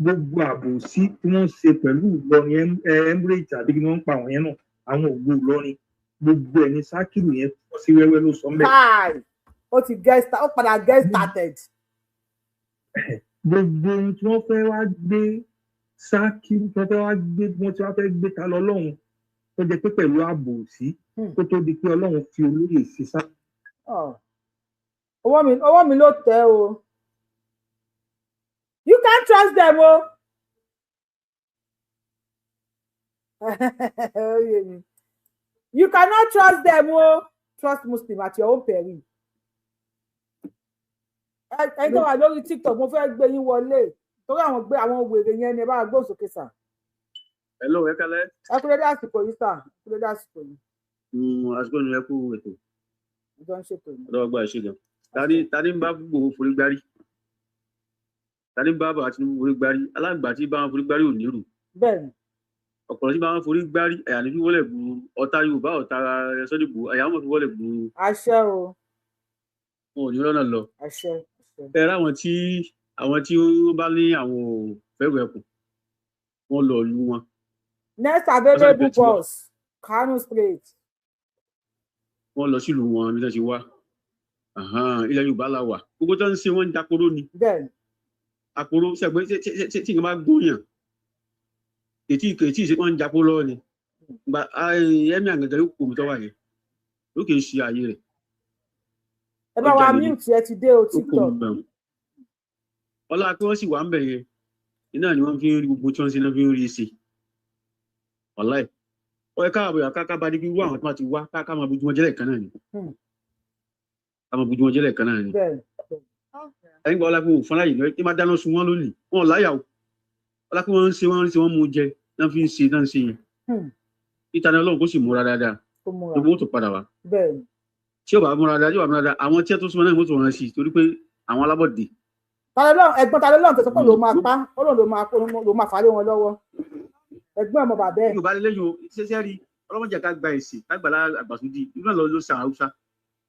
Speaker 11: gbogbo àbòsí tí wọ́n ṣe pẹ̀lú Ìlọrin Emirates àbí kí wọ́n ń pa àwọn yẹn náà àwọn ògbó Ìlọrin gbogbo ẹ̀ ní Sákìrù yẹn pọ̀ sí wẹ́wẹ́ ló sọ mẹ́.
Speaker 2: Ó padà get started.
Speaker 11: Gbogbo ohun tí wọ́n fẹ́ wá gbé Sákìrù tí wọ́n fẹ́ gbé ta lọ lọ́hùn tó jẹ́ pé pẹ̀lú àbòsí kó tó di pé Ọlọ́run fi olóyè sí sá.
Speaker 2: Ọwọ́ mi ló tẹ̀ o. You can't trust them o. You cannot trust them o. Trust Muslim at your own peril. Ẹni tó wà lórí TikTok mo fẹ́ gbé yín wọlé torí àwọn wèrè yẹn ni ẹ bá gbóhùn sókè sà.
Speaker 12: Hello, ẹ kálẹ́.
Speaker 2: Ẹ kú dédé àsìkò yìí sà.
Speaker 12: Àsìkò ni ẹ kú ètò.
Speaker 2: Ìjọ ń ṣètò yìí.
Speaker 12: Ọlọ́wọ́ gbà ṣe gan. Tani ń bá Ìgbòho forí gbárí? Tani ń bá bàbá Tinubu forí gbárí? Alágbà tí bá wọn forí gbárí ò nírù.
Speaker 2: Bẹ́ẹ̀ni.
Speaker 12: Ọ̀pọ̀lọpọ̀ tí bá wọn forí gbárí ẹ̀yà ní fi wọlé bu ọ̀tá Yorùbá ọ̀tá Sọ́dìbò ẹ̀yà wọn fi wọlé bu.
Speaker 2: Àṣẹ o.
Speaker 12: Wọn ò ní lọ́nà lọ.
Speaker 2: Àṣẹ.
Speaker 12: Ẹ ráwọn tí ó bá ní àwọn fẹ́rù ẹkùn wọn lọ lu wọn.
Speaker 2: Next available bus Kano Straight.
Speaker 12: Wọ́n lọ sílùú wọn bí wọ́n ṣe wá. Ilẹ̀ Yorùbá la wà. Gbogbo tó ń ṣe wọ́n ń daporó ni.
Speaker 2: Bẹ́ẹ̀ni.
Speaker 12: Àporó ṣẹ̀gbẹ́ tí nǹkan bá gbóyàn. Ètí ìṣe wọ́n ń daporó lọ́wọ́ ni. Ẹ̀mí àgàgà yóò kó omi tọ́wà yẹn. Ló kì í ṣe ààyè rẹ̀.
Speaker 2: Ẹ bá wa mute ẹ ti dé o TikTok.
Speaker 12: Ọlá pé wọ́n sì wà ń bẹ̀ yẹn. Iná ni wọ́n fi ń rí gbogbo tí wọ́n ń ṣe náà fi ń rí sí. Wàláì. Ó yẹ káàbọ̀ ká bá dé kí wọ́n àwọn tó máa ti wá ká máa bójú wọn jẹ́lẹ̀ kan náà ni. Ká máa bójú wọn jẹ́lẹ̀ kan náà ni. Ẹ̀yin gba ọlá pé òun fún láyè lọ, ẹ máa dáná sun wọn lónìí. Wọn ò láyà o. ọlá kí wọ́n ń ṣe wọ́n mú jẹ náà fi ń ṣe náà ń ṣe yẹn ìtàn Ọlọ́run kó sì múra dáadáa gbogbo ó tó padà wá tí ò bá múra dáadáa àwọn tí ẹ tó súnmọ́ náà mọ́tò wọn sí torí pé àwọn alábọ̀dé.
Speaker 2: ẹ̀gbọ́n ta ló lọ́n tẹ̀sán pé ló máa pa Ọlọ́run ló máa fà lé wọn lọ́wọ́ ẹ̀gbọ́n ọmọ bàbá ẹ̀.
Speaker 12: Yorùbá lẹ́yìn o ṣẹṣẹ́ rí ọlọ́mọdé ká gba ẹ̀sìn lágbàlá àgbàsódì irú náà ló ṣe Haúsá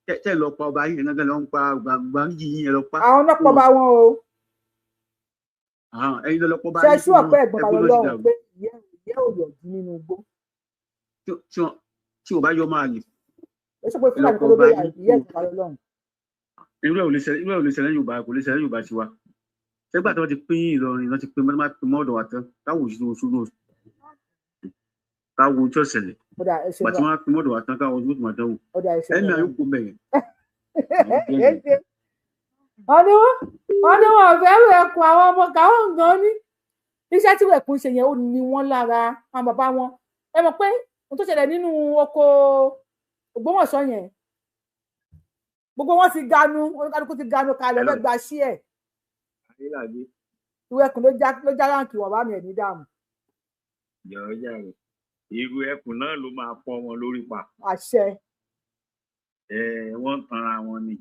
Speaker 12: tẹ́ lọ pa ọba yìí ẹ̀gán lọ ń pa gbàgbà yìí ẹ̀ lọ pa.
Speaker 2: àwọn náà pọ̀ bá wọn o.
Speaker 12: ẹ̀yin lọ pọ̀ bá
Speaker 2: yìí. ṣe ṣú ọ̀pẹ ẹ̀gbọ́n ta ló lọ́rùn pé ìyẹ́ ò yọ̀ jù nínú igbó.
Speaker 12: tí o bá yọ máa lè.
Speaker 2: ẹ sọ pé fúlàní kan ló bẹ ìyẹ́ ìgbà lọ lọ́rùn.
Speaker 12: irú ẹ̀ ò lè ṣẹlẹ̀ Yorùbá kò lè ṣẹlẹ̀ Yorùbá ti wa ṣẹgbà tí wọ́n ti pín Ìlọrin wọ́n ti pín mọ́ọ̀dọ̀ wa tán káwọ́ òṣìṣẹ́ oṣù náà káwọ́ ojú ọ̀sẹ̀lẹ̀ bàtí wọ́n á pín mọ́ọ̀dọ̀ wa tán káwọ́ ojú ọ̀sẹ̀ máa ẹ̀mí àyókù mẹ́yìn.
Speaker 2: wọ́n ní wọn fẹ́ wẹ̀kùn àwọn ọmọ káwọn gan ní iṣẹ́ tí wẹ̀kùn ṣe yẹn ó ní wọ́n lára àwọn bàbá wọn ẹ mọ̀ pé ohun tó ṣẹlẹ̀ nínú oko Ògbómọ̀ṣọ́ yẹn gbogbo wọn ti ganu oníkálukú ti ganu kalẹ̀ lẹ́gbà sí ẹ̀ ìwẹ̀kùn ló já ráǹkì wọn bá mi ẹ̀ ní dààmú.
Speaker 13: yọ̀ọ́jà rẹ̀ irú ẹkùn náà ló máa fọ́ wọn lórí pa.
Speaker 2: àṣẹ.
Speaker 13: wọ́n tanra wọn ni.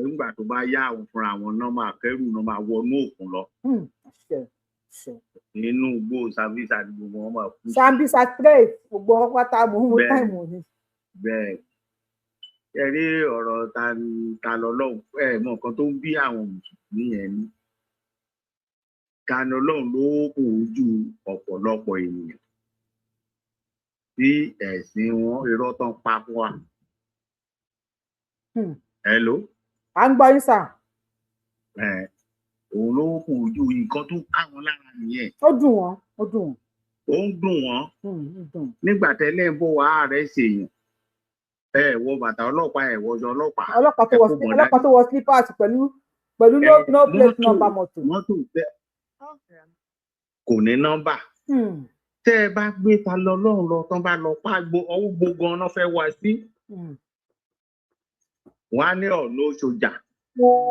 Speaker 13: nígbà tó bá yá àwọn fúnra wọn náà máa kẹ́rù náà máa wọnú òkun lọ. nínú igbó Sambisa ni gbogbo wọn máa kú.
Speaker 2: Sambisa trade gbogbo wọn pátá mò ń wo táìmù ni.
Speaker 13: bẹ́ẹ̀ ẹ rí ọ̀rọ̀ ta lọ́lọ́run mọ nǹkan tó ń bí àwọn mùsùlùmí yẹn ni ta lọ́lọ́run ló kù ju ọ̀pọ̀lọpọ̀ ènìyàn tí ẹ̀sìn wọn irọ́ tán pa fún wa. Hello.
Speaker 2: à ń gbọ́ yín sà.
Speaker 13: òun ló kù ju nǹkan tó ká wọn lára nìyẹn.
Speaker 2: ó dùn wọ́n.
Speaker 13: ó ń dùn wọ́n. nígbà tẹ́lẹ̀ ń bọ̀ wá ààrẹ ṣèyàn wọ bàtà ọlọ́pàá wọjọ ọlọ́pàá.
Speaker 2: ọlọ́pàá tó wọ slippers pẹ̀lú no plate number mọ́tò.
Speaker 13: mọ́tò kò ní nọ́mbà. tẹ́ ẹ bá gbé ta lọ lọ́run lọ tán bá lọ pa ọwọ́ gbogbo ọ̀nà fẹ́ wá sí. wọ́n á ní ọ̀nà sójà.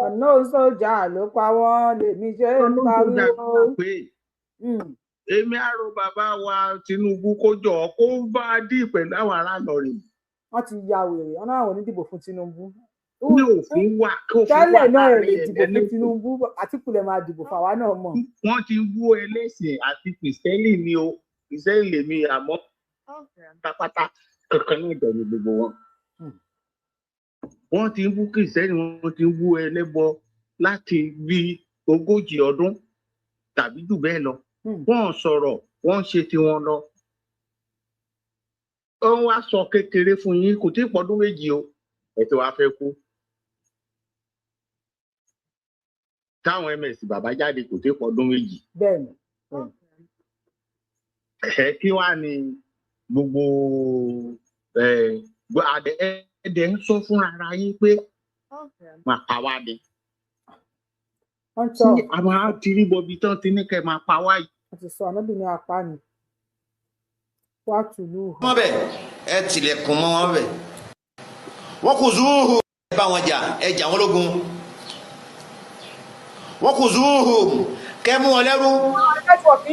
Speaker 2: ọ̀nà sójà ló pa wọ́n lèmi ṣe ń pariwo.
Speaker 13: èmi àrò bàbá wa Tinubu kó jọ kó bá dì pẹ̀lú àwọn ará Ìlọrin.
Speaker 2: wọ́n ti ya wèrè ọ̀nà àwọn onídìbò fún Tinubu.
Speaker 13: ní òfin wà
Speaker 2: tẹ́lẹ̀ náà ẹ̀ lè dìbò fún Tinubu Àtíkù lè máa dìbò fáwa náà mọ̀.
Speaker 13: wọ́n ti wú ẹlẹ́sìn àti kìrìsìtẹ́nì ni o kìrìsìtẹ́nì lèmi àmọ́ pátápátá kankan náà ìbẹ̀rù gbogbo wọn. wọ́n ti wú kìrìsìtẹ́nì wọ́n ti wú ẹlẹ́bọ láti bí 40 ọdún tàbí jù bẹ́ẹ̀ lọ. wọ́n sọ̀rọ̀ wọ́n ṣe tiwọn lọ. wọ́n wá sọ kékeré fún yín kò tí ì pọ́dún méjì o ẹ̀ tí wàá fẹ́ kú. táwọn ms bàbá jáde kò tí ì pọ́dún méjì.
Speaker 2: bẹ́ẹ̀ni.
Speaker 13: kí wàá ní gbogbo ẹ̀ẹ́dẹ̀ ń sọ fún ara yín pé máa pa wá ni. tí a máa ti rí bọbi tán ti ní kẹ́ máa pa wá yìí.
Speaker 2: wọ́n ti sọ ànábì ní apá ni. wá tùlù.
Speaker 6: wọ́n bẹ̀ ẹ tilẹ̀kùn mọ́ wọn bẹ̀ wọ́n kò zúhù ẹ bá wọn jà ẹ jà wọn lógun wọ́n kò zúhù kẹ́ mú wọn lẹ́rú.
Speaker 2: nẹ́tíwọ̀kì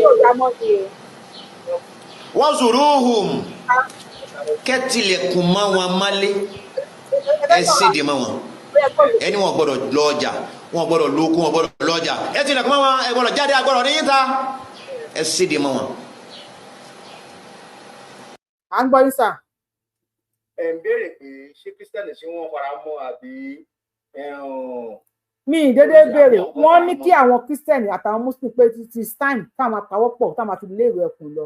Speaker 2: yóò já mọ́ ni o.
Speaker 6: wọ́n zùrúhù kẹ́ tilẹ̀kùn mọ́ wọn mọ́lé ẹ sédè mọ́ wọn ẹni wọn gbọ́dọ̀ lọ ọjà wọn gbọ́dọ̀ lóko wọn gbọ́dọ̀ lọ ọjà ẹ tilẹ̀kùn mọ́ wọn ẹ gbọ́dọ̀ jáde agbọ́dọ̀ ní yíta ẹ sédè mọ́ wọn.
Speaker 2: à ń gbọ́ yín sà.
Speaker 14: ẹ ń béèrè pé ṣé kírísítẹ́nì ṣé wọ́n fara mọ́ àbí.
Speaker 2: mi ì dédé béèrè wọ́n ní kí àwọn kírísítẹ́nì àtàwọn muslim pé ti stein táwọn máa pawọ́ pọ̀ táwọn máa fi léèrè ẹkùn lọ.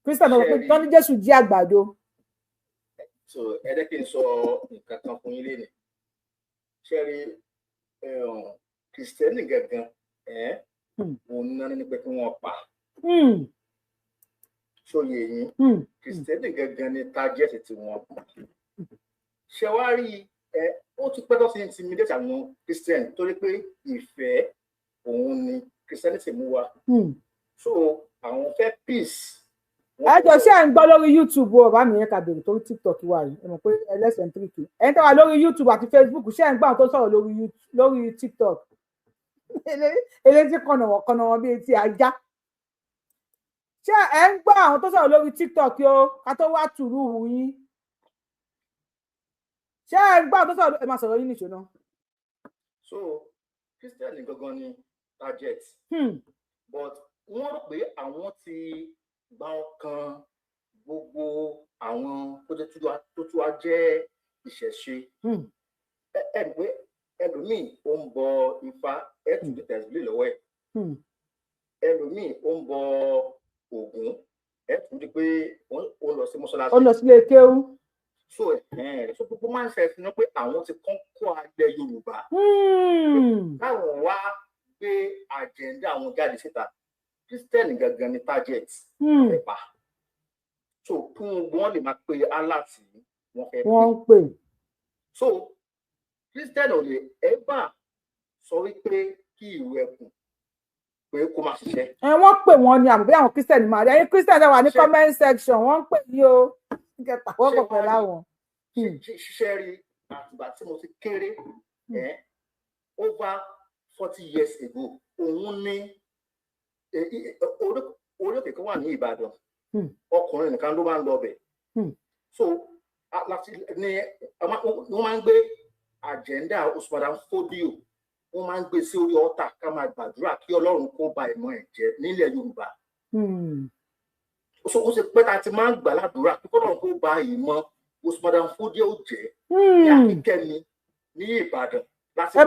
Speaker 2: kírísítẹ́nì ọ̀pọ̀ pé tán ní Jésù jí àgbàdo.
Speaker 14: so ẹ jẹ́ kí n sọ nǹkan kan fún yín lénìí ṣé rí kírísítẹ́nì gangan òun náà ní pé kí wọ́n pa. sóye yín kìrìsìtẹ́nì gangan ni tájẹ́tì tí wọ́n pa ṣe wá rí ó ti pẹ́ tó ti intimidate àwọn kìrìsìtẹ́nì torí pé ìfẹ́ òun ni kìrìsìtẹ́nì ti mú wa so àwọn fẹ́ peace.
Speaker 2: ẹ jọ ṣé ẹ ń gbọ́ lórí YouTube o bàbá mi yẹn kà bèrè torí TikTok wà yìí ẹ mọ̀ pé ẹlẹ́sẹ̀ntìrìkì ẹ̀ ń tẹ́wà lórí YouTube àti Facebook ṣé ẹ ń gbọ́ àwọn tó sọ̀rọ̀ lórí TikTok eléjì kọ̀nà wọn bíi ti ajá. Ṣé ẹ ń gbọ́ àwọn tó sọ̀rọ̀ lórí TikTok o ká tó wá tùrú hù yín? Ṣé ẹ ń gbọ́ àwọn tó sọ̀rọ̀ ẹ máa sọ̀rọ̀ yín nìṣó náà?
Speaker 14: So Christian gangan ni target but wọ́n rò pé àwọn ti gba ọkàn gbogbo àwọn tó tún wá jẹ́ ìṣẹ̀ṣe ẹ pé ẹlòmíì ó ń bọ Ifá ẹ tún lè tẹ̀sílẹ̀ lọ́wọ́ ẹ̀ ẹlòmíì ó ń bọ Ògún ẹ tún di pé ó lọ sí mọ́ṣáláṣí. Ó
Speaker 2: lọ sílé kéwú.
Speaker 14: So gbogbo máa ń ṣe ẹ̀sìn náà pé àwọn ti kọ́ alẹ́ Yorùbá káwọn wá gbé àjẹ́ndà àwọn jáde síta Christian gangan ni target ẹ̀pà so kún wọn lè máa pe Allah tí wọ́n fẹ́
Speaker 2: pè.
Speaker 14: So Christian ò lè ever sọ wípé kí ìwé ẹkùn pé kó máa ṣiṣẹ́.
Speaker 2: Wọ́n pè wọ́n ní àbúbí àwọn Christian máa rí ẹ̀yin Christian wà ní comment section wọ́n ń pè yí o kẹta wọ́n kọ̀ pẹ̀lú àwọn.
Speaker 14: Ṣiṣẹ́ rí àtìgbà tí mo ti kéré over 40 years ago òun ní orí òkè kan wà ní Ìbàdàn ọkùnrin nìkan ló máa ń lọ ọbẹ̀ so láti ní wọ́n máa ń gbé àjẹ́ndà Usman Fodio wọ́n máa ń gbé sí orí ọ̀tà ká máa gbàdúrà kí Ọlọ́run kó ba ìmọ̀ ẹ̀ jẹ́ nílẹ̀ Yorùbá so ó ṣe pé ta ti máa ń gbà ládùúrà kí Ọlọ́run kó ba ìmọ̀ Usman Fodio jẹ́ ní Akíkẹ́mi ní Ìbàdàn.
Speaker 2: Ẹ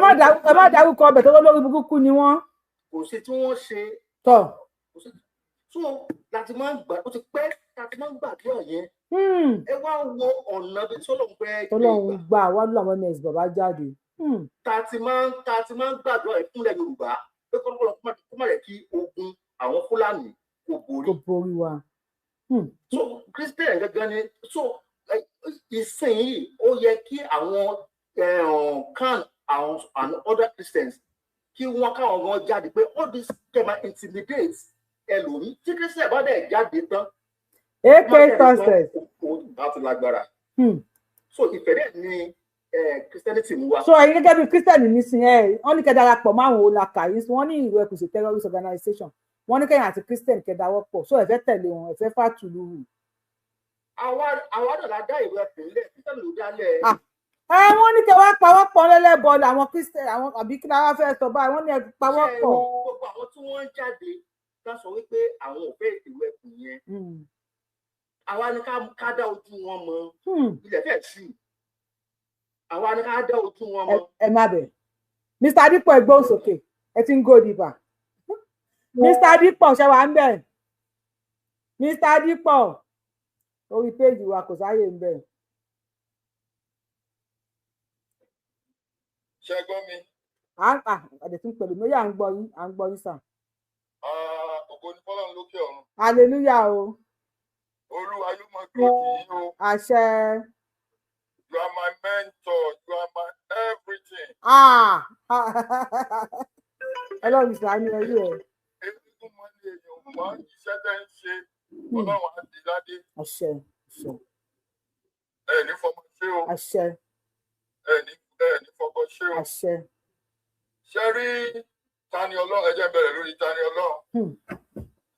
Speaker 2: má dárúkọ ọbẹ̀ tó lórí burúkú ni wọ́n.
Speaker 14: Kò sí tí wọ́n ṣe.
Speaker 2: Tọ́.
Speaker 14: So láti máa ń gbà ó ti pẹ́ láti máa ń gbàdúrà yẹn. Ẹ wá wo ọ̀nà bí tọ́lọ́run fẹ́ gbé ìgbà.
Speaker 2: Tọ́lọ́run gbà wá lọ àwọn ms bàbá jáde.
Speaker 14: Ta ti máa ń gbàdúrà ìpínlẹ̀ Yorùbá pé kọ́lọ́run kó má yẹ kí ogun àwọn Fúlàní kò borí.
Speaker 2: Kò borí wa.
Speaker 14: So Christian gangan ni so ìsinyìí ó yẹ kí àwọn kan and other Christians kí wọ́n káwọn gan jáde pé all this can intimidate ẹlòmíì tí Christian bá dẹ̀ jáde tán.
Speaker 2: AK success.
Speaker 14: Láti lágbára. So ìfẹ́ dẹ̀ ni Christianity mú wa.
Speaker 2: So ẹ̀yin gẹ́gẹ́ bí Christian nísìnyí wọ́n ní kẹ́ darapọ̀ mọ́ àwọn olàkà yìí wọ́n ní ìwé kùsì terrorist organization wọ́n ní kẹ́yìn àti Christian kẹ́ dáwọ́pọ̀ so ẹ fẹ́ tẹ̀lé wọn ẹ fẹ́ fàtúlù.
Speaker 14: Àwọn àdàlà dá ìwé ìpínlẹ̀ Christian ló dálẹ̀.
Speaker 2: Wọ́n ní kẹ́ wá pawọ́pọ̀ lẹ́lẹ́bọ̀ọ́lù àwọn Christian àwọn àbí kí lára fẹ́ sọ báyìí wọ́n ní ẹ pawọ́pọ̀.
Speaker 14: Gbogbo àwọn tí wọ́n ń jáde ká sọ wípé àwọn ò fẹ́ ìwé ẹkùn yẹn àwa ni ká dá ojú wọn mọ ilẹ̀ fẹ́ sí àwa ni ká dá ojú wọn mọ.
Speaker 2: Ẹ má bẹ̀ Mr. Adipo ẹ gbóhùn sókè ẹ ti ń go deeper Mr. Adipo ṣe wà ń bẹ̀ Mr. Adipo orí péjì wa kò sáyè ń bẹ̀.
Speaker 15: Ṣé gbọ́ mi?
Speaker 2: Àdẹ̀tún pẹ̀lú mi ó yà ń gbọ́ yín sàn.
Speaker 15: Ògo ni fọ́lọ́run lókè ọ̀run.
Speaker 2: Hallelujah o.
Speaker 15: Olúwa yóò máa dúró tì yín o.
Speaker 2: Àṣẹ.
Speaker 15: You are my mentor. You are my everything.
Speaker 2: Ọlọ́run ṣàánú ẹrú ẹ̀.
Speaker 15: Èmi tó mọ ní èèyàn wá iṣẹ́ tẹ́ ń ṣe Ọlọ́run á di ládé.
Speaker 2: Àṣẹ.
Speaker 15: Ẹ ní fọmọ ṣé o.
Speaker 2: Àṣẹ.
Speaker 15: Ẹ ní fọkọ ṣé o.
Speaker 2: Àṣẹ.
Speaker 15: Ṣé rí Tani Ọlọ́run ẹ jẹ́ bẹ̀rẹ̀ lórí Tani Ọlọ́run.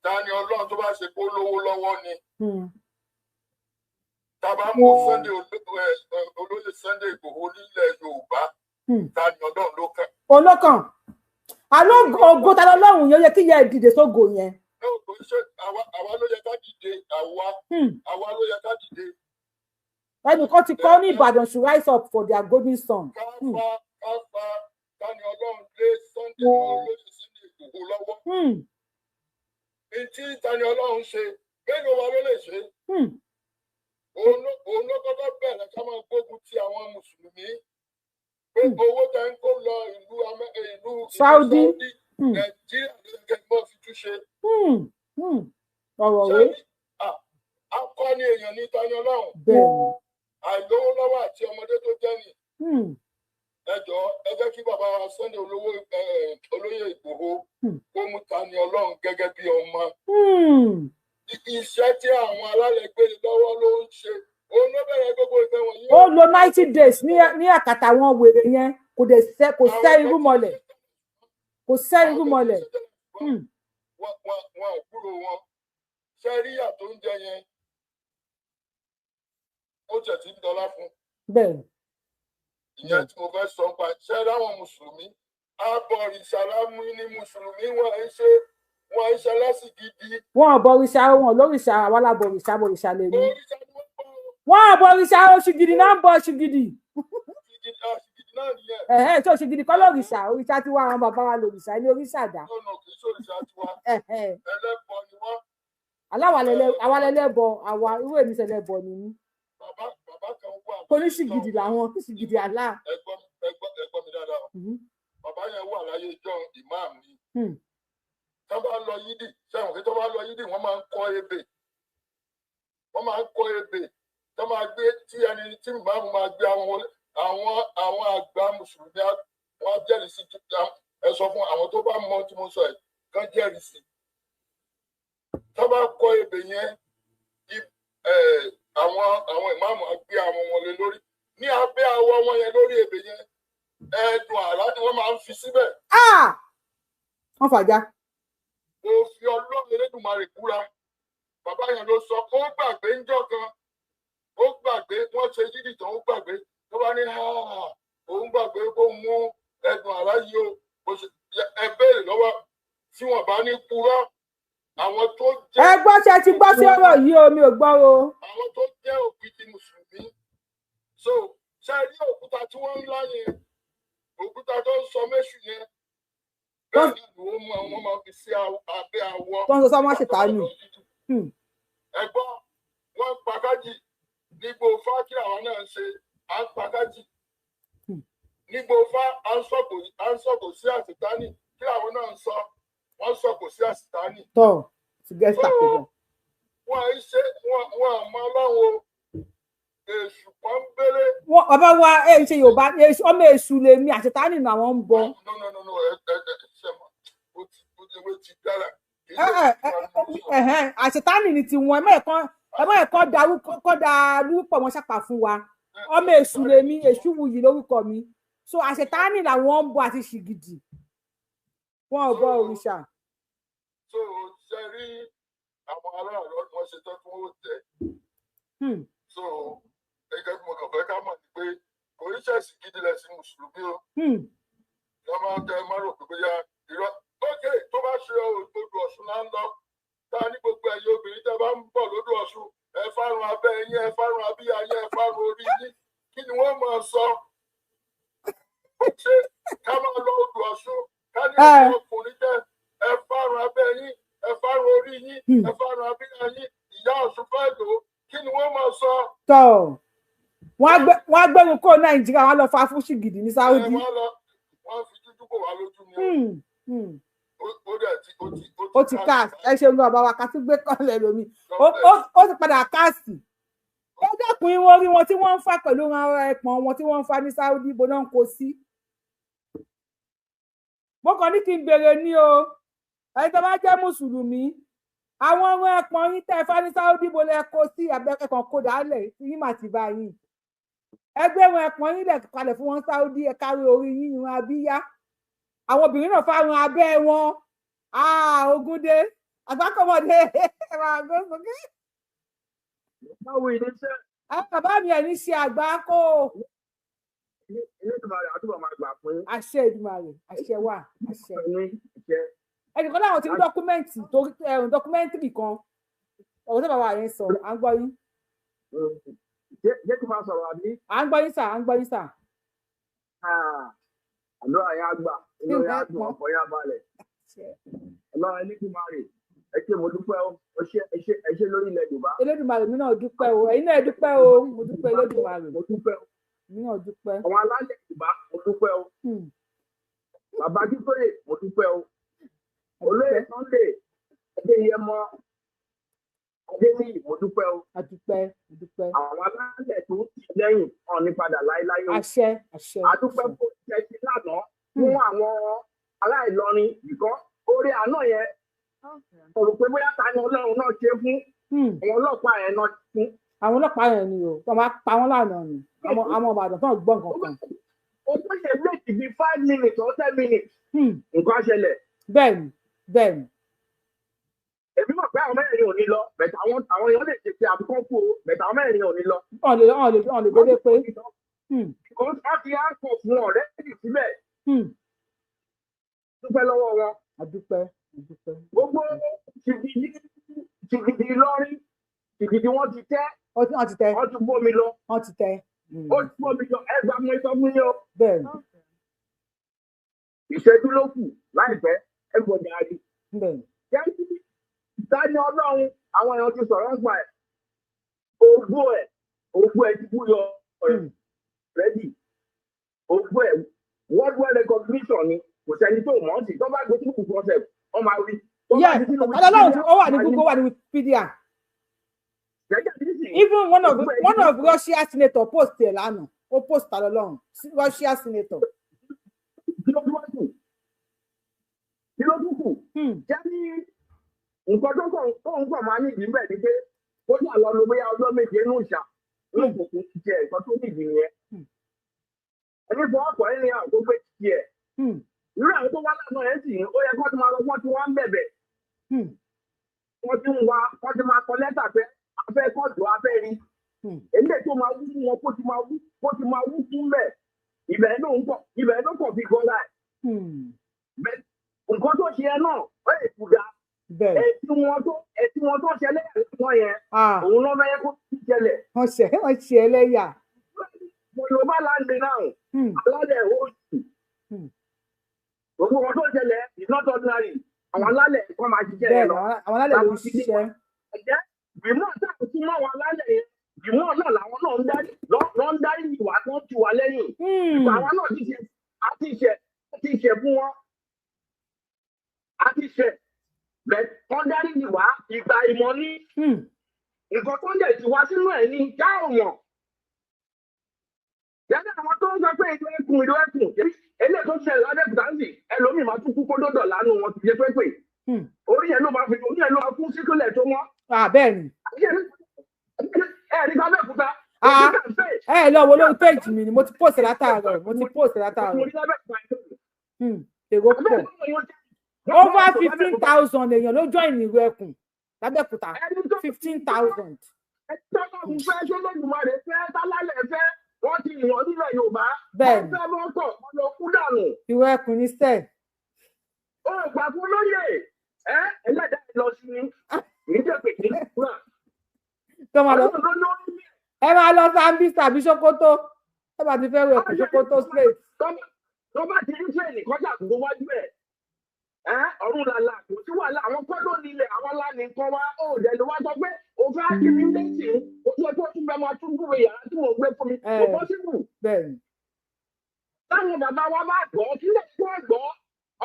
Speaker 15: Tani Ọlọ́run tó bá ṣe kó lówó lọ́wọ́ ni. Tàbá mú olóyè Sunday Igboho nílẹ̀ Yorùbá. Tani Ọlọ́run ló kàn.
Speaker 2: Olókàn. Àlọ́ ògo Tani Ọlọ́run yóò yẹ kí ìyá ẹ̀ dìde sógo yẹn.
Speaker 15: Àwa ló yẹ ká dìde, àwa ló yẹ ká dìde.
Speaker 2: Ẹnìkan ti kọ́ ní Ìbàdàn should rise up for their golden son.
Speaker 15: Káfa Tani Ọlọ́run lé Sunday olóyè Sunday Igboho lọ́wọ́. Tí Tani Ọlọ́run ṣe mélòó wa ló lè ṣe. Òun ló kọ́kọ́ bẹ̀rẹ̀ ká máa gbógun ti àwọn mùsùlùmí. Pé owó tẹ ń kó lọ ìlú
Speaker 2: Saudi
Speaker 15: Nàìjíríà ló yẹ kẹ́ mọ́ fi túnṣe.
Speaker 2: Ọ̀rọ̀ rẹ̀.
Speaker 15: Akọni èèyàn ní Tani Ọlọ́run.
Speaker 2: Bẹ́ẹ̀ni.
Speaker 15: Àìlówó lọ́wọ́ àti ọmọdé tó jẹ́ nì. Ẹ jọ̀ọ́ ẹ jẹ́ kí bàbá wa Sunday olóyè Ìgbòho kó mú Tani Ọlọ́run gẹ́gẹ́ bí ọmọ. Iṣẹ́ tí àwọn alálẹ̀ gbé lọ́wọ́ ló ń ṣe. Òun ló bẹ̀rẹ̀ gbogbo ìfẹ́ wọ̀nyí.
Speaker 2: Ó lo 90 days ní àkàtà àwọn wèrè yẹn kò sẹ́ irú mọ́lẹ̀. kò sẹ́ni rú mọ́lẹ̀.
Speaker 15: wọn àgbúrò wọn ṣe rí àtò oúnjẹ yẹn ó jẹ tí ń dọlá fún.
Speaker 2: bẹ́ẹ̀
Speaker 15: ìyẹn tí mo fẹ́ sọ pa ṣe ráwọn mùsùlùmí abọ̀rìṣà lámú ní mùsùlùmí wọn ń ṣe lẹ́sìn gidi.
Speaker 2: wọn àbọ̀rìṣà wọn lórìṣà àwọn alábọ̀rìṣà bọ̀rìṣà lè ní. wọn àbọ̀rìṣà oṣù gidi náà ń bọ oṣù gidi. Tí o ṣe gidi kọ́ lórìṣà òrìṣà tí wọ́n àwọn bàbá wa lórìṣà ní oríṣà dá.
Speaker 15: ẹlẹ́bọ ni wọ́n.
Speaker 2: Àwa àwa irú èmi ṣẹlẹ̀ bọ̀ nínú.
Speaker 15: Bàbá kan wà.
Speaker 2: Oníṣìgìdì làwọn oníṣìgìdì àlá.
Speaker 15: Ẹ̀gbọ́n mi dáadáa. Bàbá yẹn wà láyé ìjọ ìmáàmù ni. Tó bá lọ yídì sẹ́wọ̀n kí tó bá lọ yídì wọ́n máa ń kọ́ ebè. Tó máa gbé tí ìmáàmù máa gbé àwọn àgbà mùsùlùmí wọn jẹ́rìí sí ẹ sọ fún àwọn tó bá mọ tí mo sọ ẹ̀ kán jẹ́rìí sí. Tó bá kọ́ ebè yẹn àwọn ìmáàmù á gbé àwọn wọn lé lórí ní abẹ́ awọ wọn yẹn lórí ebè yẹn ẹ̀dùn àrá ni wọ́n máa ń fi síbẹ̀.
Speaker 2: wọ́n fàjà.
Speaker 15: Mo fi Ọlọ́run Elédùmarè búra bàbá yẹn ló sọ ó gbàgbé ńjọ́ kan ó gbàgbé wọ́n ṣe yídì tán ó gbàgbé tó bá ní òun gbàgbé kó mú ẹ̀dùn àrá yìí o ẹ béèrè lọ́wọ́ tí wọ́n bá ní purọ́ àwọn tó jẹ́.
Speaker 2: ẹ gbọ́ ṣe ti gbọ́ sí ọ̀rọ̀ yìí o mi ò gbọ́ o.
Speaker 15: àwọn tó jẹ́ ògidì mùsùlùmí so ṣe rí òkúta tí wọ́n ń lá yẹn òkúta tó ń sọ méṣù yẹn bẹ́ẹ̀ ni wọ́n máa fi sí abẹ́ awọ.
Speaker 2: tó ń sọ sọ́mọ́ ṣètà nù.
Speaker 15: ẹ̀gbọ́n wọ́n pàkájì nígbò fá kí àwọn náà ń ṣe à ń pàkájì nígbò fá à ń sọ̀kò sí àṣetánì kí àwọn náà ń sọ wọ́n sọ̀kò sí àṣetánì.
Speaker 2: tọ́ ti gẹ́sítà pé bọ́.
Speaker 15: wọ́n àmọ́ ọlọ́run èṣù kan bẹ́rẹ̀.
Speaker 2: bàbá wa ẹ ṣe Yorùbá ọmọ èṣù lè ní àṣetánì náà wọ́n ń bọ.
Speaker 15: no ṣe mọ ó ti dára.
Speaker 2: àṣetánì ni tiwọn ẹ má ẹ̀kọ́ darúpọ̀ wọn ṣàpà fún wa ọmọ èṣù lè ní èṣù wuyì lórúkọ mi so àṣetánì làwọn ń bọ àti ṣìgìdì wọn ò bọ òrìṣà.
Speaker 15: so ṣe rí àwọn aráàlú wọn ṣe tán fún òtẹ. so gẹ́gẹ́ bí mo kàn fẹ́ ká mọ̀ ní pé oríṣiríṣi gidi lẹ̀sìn mùsùlùmí o. wọ́n máa ń tẹ ẹ má rò pé bóyá irọ́ lókè tó bá ṣe odò Ọ̀ṣun là ń lọ tá a ní gbogbo ẹ̀yin obìnrin tẹ́ bá ń bọ̀ lódò Ọ̀ṣun ẹ fárun abẹ́ yín ẹ fárun abíyá yín ẹ fárun orí yín kí ni wọ́n máa sọ ṣé ká máa lọ odò Ọ̀ṣun ká ní ọ̀pọ̀ ọkùnrin tẹ ẹ fárun abẹ́ yín ẹ fárun orí yín ẹ fárun abíyá yín ìyá Ọ̀ṣun fẹ́ lò ó kí ni wọ́n máa sọ.
Speaker 2: tọ́ wọ́n á gbẹ́rù kó Nàìjíríà wọ́n á lọ fa fún ṣìgìdì ní Saudi.
Speaker 15: wọ́n fi dúdú bò wá lójú ni
Speaker 2: ó ti káàsì ẹ ṣeun lọ bàbá ká tún gbé kọ́lẹ̀ lómi ó ti padà káàsì ó dẹ́kun irun orí wọn tí wọ́n ń fà pẹ̀lú ẹpọ̀n wọn tí wọ́n ń fà ní Saudi ibo náà ń kó sí. mo kàn ní kí n béèrè ní o ẹni tó bá jẹ́ mùsùlùmí àwọn ọmọ ẹpọ̀n yín tẹ́ fà ní Saudi ibo lẹ kó sí abẹ́kẹ̀kàn kó dálẹ̀ tí yín mà ti bá yín ẹgbẹ́ wọn ẹpọ̀n yín lẹ̀ kalẹ̀ fún wọn Saudi ẹ kárí orí yín irun abíyá àwọn obìnrin náà fáwọn abẹ́ wọn Ògúndé àgbákọ̀mọdé ẹwà àgbọ̀nsókè.
Speaker 9: báwo ilé iṣẹ́.
Speaker 2: bàbá mi ẹ̀ ní ṣe àgbákò.
Speaker 9: ilé ìdùmarè àtúbọ̀ máa gbà pé.
Speaker 2: àṣẹ ìdùmarè àṣẹ wà àṣẹ. ẹnìkan náà ti ní dọkúmẹ́ntìrì kan ọ̀rọ̀ tó bàbá yẹn sọ à ń gbọ́ yín.
Speaker 9: jẹ́ kí n máa sọ̀rọ̀ àbí.
Speaker 2: à ń gbọ́ yín sà à ń gbọ́ yín sà.
Speaker 9: àlọ́ àyà àgbà inú ya dùn ọ̀pọ̀ ya balẹ̀. Ọlọ́run Elédùmarè ẹ ṣé mo dúpẹ́ o ẹ ṣé lórí ilẹ̀ Yorùbá.
Speaker 2: Elédùmarè mi náà dúpẹ́ o ẹ̀yin náà dúpẹ́ o mo dúpẹ́ Elédùmarè.
Speaker 9: mo dúpẹ́ o.
Speaker 2: mi náà dúpẹ́.
Speaker 9: àwọn alálẹ̀ Yorùbá mo dúpẹ́ o. bàbá Akíntóyè mo dúpẹ́ o. olóyè Sunday Adéyẹmọ Adéníyì mo dúpẹ́ o.
Speaker 2: àdúpẹ́.
Speaker 9: àwọn alálẹ̀ tó ti lẹ́yìn hàn ní padà láéláé o.
Speaker 2: àṣẹ.
Speaker 9: àdúpẹ́ kó ṣe ṣe lánàá fún àwọn ará Ìlọrin nìkan orí àná yẹn ọ̀rọ̀ pé bóyá ta ni Ọlọ́run náà ṣe fún àwọn ọlọ́pàá yẹn náà fún.
Speaker 2: àwọn ọlọ́pàá yẹn ni o tó máa pa wọ́n lánàá ni àwọn Ìbàdàn tó ń gbọ́ nǹkan kan.
Speaker 9: o tó ṣe méjì bíi 5 minutes or 10 minutes nǹkan ṣẹlẹ̀.
Speaker 2: bẹ́ẹ̀ni.
Speaker 9: èmi mọ̀ pé àwọn mẹ́rin ò ní lọ bẹ̀tẹ̀ àwọn èèyàn lè ṣe àbíkọ́ kú o bẹ̀tẹ̀ àwọn mẹ́rin ò ní lọ.
Speaker 2: ọ̀n lè dédé pé.
Speaker 9: wọ́n ti á kọ̀ fún ọ̀rẹ́ síbẹ̀. dúpẹ́ lọ́wọ́ wọn.
Speaker 2: àdúpẹ́.
Speaker 9: gbogbo tìgìdì Ìlọrin tìgìdì wọn ti tẹ́.
Speaker 2: wọ́n ti tẹ́.
Speaker 9: wọ́n ti bómi lọ.
Speaker 2: wọ́n ti tẹ́.
Speaker 9: ó ti bómi lọ ẹgbàá mọ ìtọ́ fún yín o.
Speaker 2: bẹ́ẹ̀ni.
Speaker 9: ìṣẹ́jú ló kù láìpẹ́ ẹgbọ̀dà rí.
Speaker 2: bẹ́ẹ̀ni.
Speaker 9: Tani Ọlọ́run àwọn èèyàn ti sọ̀rọ̀ nípa ẹ̀. Ògbó ẹ̀ ti kú yọ rẹ́dì. Ògbó ẹ̀ worldwide recognition ni kò sẹ́ni tó mọ̀ ọ́n sí tó bá gbé tí kò kọ́ sẹ̀ wọ́n máa rí.
Speaker 2: Ọlọ́run tí ó wà ní Google wà ní Wikipedia. Even one of Russia senator post ẹ̀ lánàá ó post ta lọ́lọ́run Russia senator.
Speaker 9: Kí ló tún kù? Jẹ́ ní nǹkan tó ń kọ̀ máa ní ìdí bẹ́ẹ̀ ni pé ó yà lọ lọ bóyá ọjọ́ méje inú ìṣà inú òkùnkùn ti jẹ nǹkan tó ní ìdí yẹn. ẹni fọ ọkọ̀ ẹni àwọn tó gbé ti ẹ̀. irú àwọn tó wá lánàá ẹ̀ sì ó yẹ kó ti máa lọ wọ́n ti wá ń bẹ̀bẹ̀. wọ́n ti máa kọ lẹ́tà pé afẹ́ kọ́jọ́ afẹ́ rí. èlé tó máa wú wọn kó ti máa wú fún bẹ́ẹ̀ ibẹ̀ ló kọ̀ fi gọ́lá ẹ̀. nǹkan tó ṣe ẹ náà ó lè kú dáa. Ẹtí wọn tó ṣẹlẹ̀ ẹ̀kọ́ yẹn òun ló mẹ́yẹ kó ti ṣẹlẹ̀.
Speaker 2: wọ́n ṣe ẹlẹ́yà.
Speaker 9: Yorùbá láǹdì náà alálẹ̀ oṣù gbogbo wọn tó ṣẹlẹ̀ is not ordinary àwọn alálẹ̀ ẹ̀kọ́ máa ṣiṣẹ́ yẹn lọ.
Speaker 2: àwọn alálẹ̀ ló ṣiṣẹ́.
Speaker 9: ẹ̀jẹ̀ gbìmọ̀ táwọn tí mọ́ àwọn alálẹ̀ yẹn gbìmọ̀ náà làwọn náà ń darí ìwà tó ti wà lẹ́yìn. àwọn náà ti ṣe fún wọn àti ṣe. Wọ́n dárí ni wá ìgbà ìmọ̀ ní nǹkan tó ń dẹ̀ ti wá sínú ẹ̀ ní já òmọ̀. Yẹ́nì àwọn tó ń sọ pé ìlú ẹkùn eléyìí tó ṣẹlẹ̀ ládẹ́kùtà ń sì ẹlòmíì máa tún kú kó dọ́dọ̀ lánàá wọn ti jẹ́ pépè. Orí yẹn ló máa kú síkúlẹ̀ tó mọ́.
Speaker 2: Bẹ́ẹ̀ni.
Speaker 9: Ẹ̀rí sábẹ́kúta.
Speaker 2: Ẹ lọ wo lórí péjì mi ni mo ti post látàárọ̀. Èrò pọ̀. Over 15,000 èèyàn ló join ìlú ẹkùn lábẹ́òkúta 15,000.
Speaker 9: Ẹ̀tọ́kùn fẹ́ ṣọlọ́dúnmọ́rẹ́ fẹ́ tálálẹ̀ fẹ́ wọ́n ti yàn nílẹ̀ Yorùbá.
Speaker 2: Bẹ́ẹ̀ni.
Speaker 9: Wọ́n fẹ́ mọ́kọ̀ wọ́n lọ kú dànù.
Speaker 2: Ìwé ẹkùn ní sẹ́ẹ̀.
Speaker 9: Ó gbà fún lóye ẹlẹ́dàá lọ sí ní ìjẹ́pẹ̀tì náà.
Speaker 2: Ẹ máa lọ Zambia tàbí Sokoto ẹ bá ti fẹ́ wẹ̀ kú Sokoto straight.
Speaker 9: Tó bá ti rí fẹ́ẹ̀nì kọjá àgùntàn wájú ẹ̀. Ọ̀run làlà kò sí wàhálà àwọn kọ́dọ̀ nílẹ̀ àwọn aláàánú kan wá ó dẹ̀lú wá sọ pé òfin àkìrí létí oṣù tó tún bẹ máa tún gbúrò yàrá tí mò ń gbé fún mi kò bọ́ sínú. Táwọn bàbá wa bá gbọ́ sílẹ̀ tó gbọ́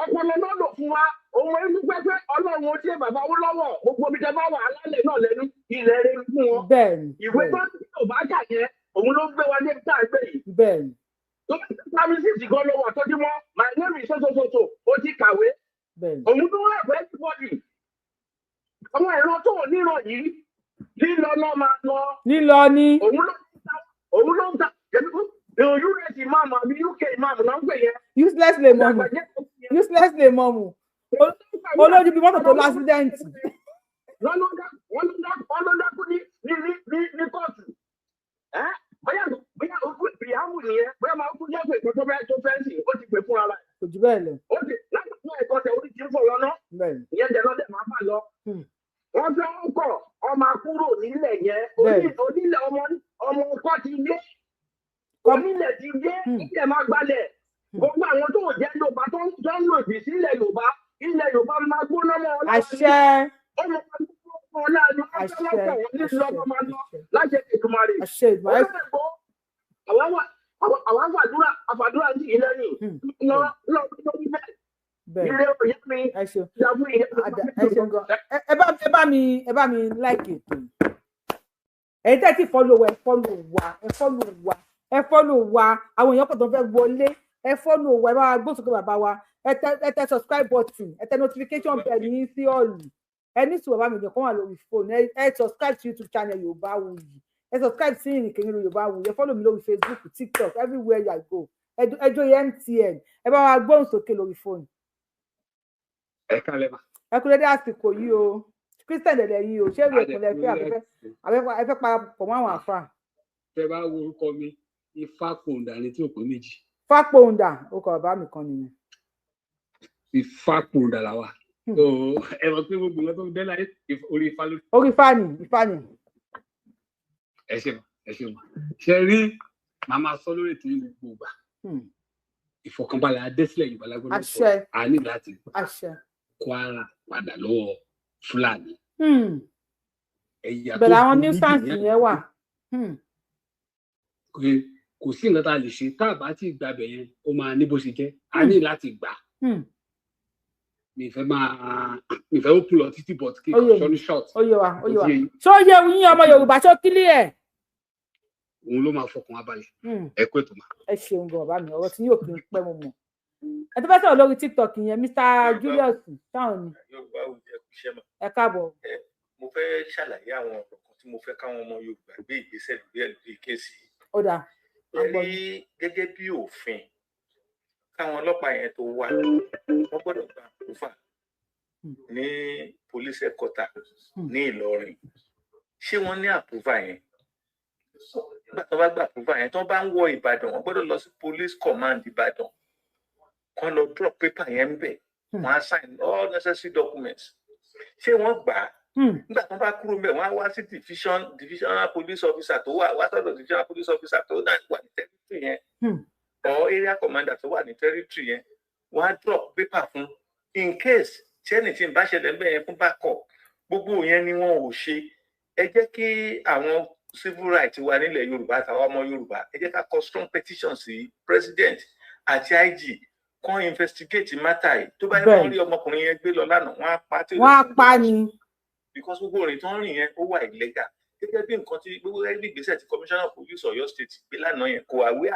Speaker 9: ọpọlọ náà lò fún wa òun ẹnu pẹ́pẹ́ Ọlọ́run ó dé bàbá wọn lọ́wọ́ gbogbo ibi tẹ́ bá wà alálẹ̀ náà lẹ́nu ilẹ̀ rẹ̀ fún wọn. Ìwé tó ń tó bá kà yẹn òun ló gbé wa débi tá à ń gbé yìí. Tó bá ti pàmísìsì gan ló wà tó dí mọ́ my name is so ó ti kàwé. Òun tó wà pẹ́ everybody. Àwọn ẹ̀rọ tó wọ̀ níran yìí lílọ náà máa lọ.
Speaker 2: Lílọ ni.
Speaker 9: Òun ló ń ta US imam àbí UK imam náà ń pè yẹn.
Speaker 2: Useless lè mọ̀mù. Olójú bí mọ́tò tó lásídẹ́ǹtì.
Speaker 9: Wọ́n ló dákú ní kóòtù. Bóyá ìyáwó nìyẹn bóyá máa kú jẹ́ pé ìkan tó fẹ́ sí ó ti pè fún ara.
Speaker 2: Kò jù bẹ́ẹ̀ lọ.
Speaker 9: Ó ti láti fún ẹ̀kọ́ tẹ orí ti ń fọwọ́ ná. Ìyẹn jẹ́ lọ́dẹ̀ máa fà lọ. Wọ́n fẹ́ ń kọ̀ ọmọ kúrò nílẹ̀ yẹn. Onílẹ̀ ọmọ ọkọ ti dé. Onílẹ̀ ti dé. Ilẹ̀ máa gbalẹ̀. Gbogbo àwọn tó jẹ́ Yorùbá tó ń lò ìbí sílẹ̀ Yorùbá. Ilẹ̀ Yorùbá máa gbóná mọ́ ọ
Speaker 2: àṣẹ.
Speaker 9: Àwọn àfàdúrà sí ilé yìí lọ́wọ́
Speaker 2: ẹ bá mi like ètò yìí. Ẹ̀yin tẹ́ ti follow wa àwọn èèyàn pọ̀ tó fẹ́ wọlé ẹ follow wa ẹ bá wa gbósókè bàbá wa ẹ tẹ subscribe button ẹ tẹ notification bell ní sí ọ̀lù ẹ ní sùn bàbá mi nìkan wà lórí phone ẹ subscribe to YouTube channel Yorùbáwùyí ẹ subscribe sí Ìrìnkèrindò Yorùbáwùyí ẹ follow mi lórí Facebook TikTok everywhere I go ẹjọ́ yẹn MTN ẹ bá wa gbóhùn sókè lórí fóònù.
Speaker 16: ẹ kálẹ̀ mà.
Speaker 2: ẹ kú dédé àsìkò yìí o Christian dẹ̀dẹ̀ yìí o ṣé ìwé ìpínlẹ̀ fẹ́ ẹ fẹ́ parapọ̀ mọ́ àwọn àfa.
Speaker 16: tẹ bá wo orúkọ mi Ifápòǹdà ni tí ò pé méjì.
Speaker 2: Fápòǹdà ó kọ bàbá mi kan nìyẹn.
Speaker 16: Ifápòǹdà làwà. ẹ mọ̀ pé gbogbo nǹkan tó ń bẹ́ẹ̀ láyé orí Ifá ló.
Speaker 2: orí Ifá ni.
Speaker 16: ẹ ṣe mọ̀ ṣe rí màmá sọ lórí ètò yìí gbogbo ìgbà ìfọ̀kànbalẹ̀ adésílẹ̀ Yorùbá lágbọ́dọ̀ sọ a ní láti Kwara padà lọ́wọ́ Fúlàní.
Speaker 2: bẹ̀rẹ̀ àwọn nuisance yẹn wà.
Speaker 16: kò sí nǹkan tá a lè ṣe tá a bá ti gbàbẹ̀ yẹn ó máa ní bó ṣe jẹ́ a ní láti gbà. mi fẹ́ ó kúlọ̀ títí bọ̀ kí sọ ní short.
Speaker 2: ó yé wa ṣó yé yín ọmọ Yorùbá ṣó kílí ẹ̀.
Speaker 16: òun ló máa fọkàn abalẹ̀ ẹ kó ètò máa.
Speaker 2: ẹ ṣeun gan bàbá mi ọ̀rọ̀ tí yóò kí n pẹ́ mo mọ̀ ẹ tó fẹ́ sọ̀rọ̀ lórí TikTok yẹn Mr. Julius táwọn ni.
Speaker 17: Yorùbá ò jẹ́ kó ṣẹ́ mọ́.
Speaker 2: ẹ káàbọ̀.
Speaker 17: mo fẹ́ ṣàlàyé àwọn ọ̀rọ̀ kan tí mo fẹ́ káwọn ọmọ Yorùbá gbé ìgbésẹ̀ lórí ẹ̀ lórí kéèsì.
Speaker 2: ó dáa.
Speaker 17: ẹ rí gẹ́gẹ́ bí òfin káwọn ọlọ́pàá yẹn tó wà wọ́n gbọ́dọ̀ gba àpòfà ní police headquarter ní Ìlọrin ṣé wọ́n ní àpòfà yẹn nígbà tó bá gba àpòfà yẹn tó bá ń wọ Ìbàdàn wọ́n gbọ́dọ̀ lọ sí police command Ìbàdàn kan lọ drop paper yẹn ń bẹ̀ wọ́n á sign all necessary documents ṣé wọ́n gbà á nígbà tó bá kúrò mbẹ̀ wọ́n á wá sí divisional police officer tó wà sọ́dọ̀ divisional police officer tó náà wà ní territory yẹn or area commander tó wà ní territory yẹn wọ́n á drop paper fún in case ṣẹ́ni tí n bá ṣẹlẹ̀ ń bẹ̀ yẹn fún backup gbogbo yẹn ni wọn ò ṣe ẹ jẹ́ kí àwọn civil rights wà nílẹ̀ Yorùbá àtàwọn ọmọ Yorùbá ẹ jẹ́ ká kọ strong petition sí president àti IG kan investigate matter yìí tó bá yẹ kó rí ọmọkùnrin yẹn gbé lọ lánàá wọ́n á pa
Speaker 2: wọ́n á pa ni.
Speaker 17: because gbogbo orin tó ń rìn yẹn ó wà illegal gẹ́gẹ́ bí nǹkan tí gbogbo ẹgbẹ́ ìgbésẹ̀ tí commissioner of police Ọ̀yọ́ state gbé lánàá yẹn kò àwíà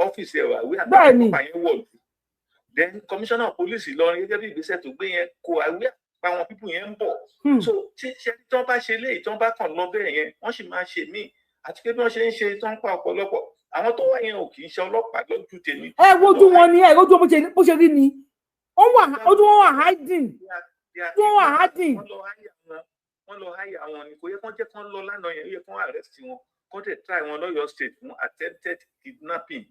Speaker 17: ọ́fíìsì ẹ̀ àwíà àpapọ̀ yẹn wọ̀ lù then commissioner of police Ìlọrin gẹ́gẹ́ bí ìgbésẹ̀ tó gbé yẹn kò àwíà àwọn people yẹn ń bọ̀ so ṣe tí wọ́n bá ṣe léyìí tí wọ́n bá kàn lọ bẹ́ẹ̀ yẹn wọ́n sì máa ṣe míì àti pé bí wọ́n ṣe ń ṣe tí wọ́n ń pa ọ̀pọ̀lọpọ̀ àwọn tó wà yẹn ò kì í ṣe ọlọ́pàá lójú tèmi.
Speaker 2: ẹ wojú wọn ni ẹ wojú bó ṣe rí ni ojú wọn wà hiding tí wọn wà hiding.
Speaker 17: wọ́n lọ háyà wọn ni kò yẹ kán jẹ́ kán lọ lánàá yẹn ó yẹ kán arrest wọn kán tẹ̀ try wọn lọ́yọ̀ state fún attempted kidnapping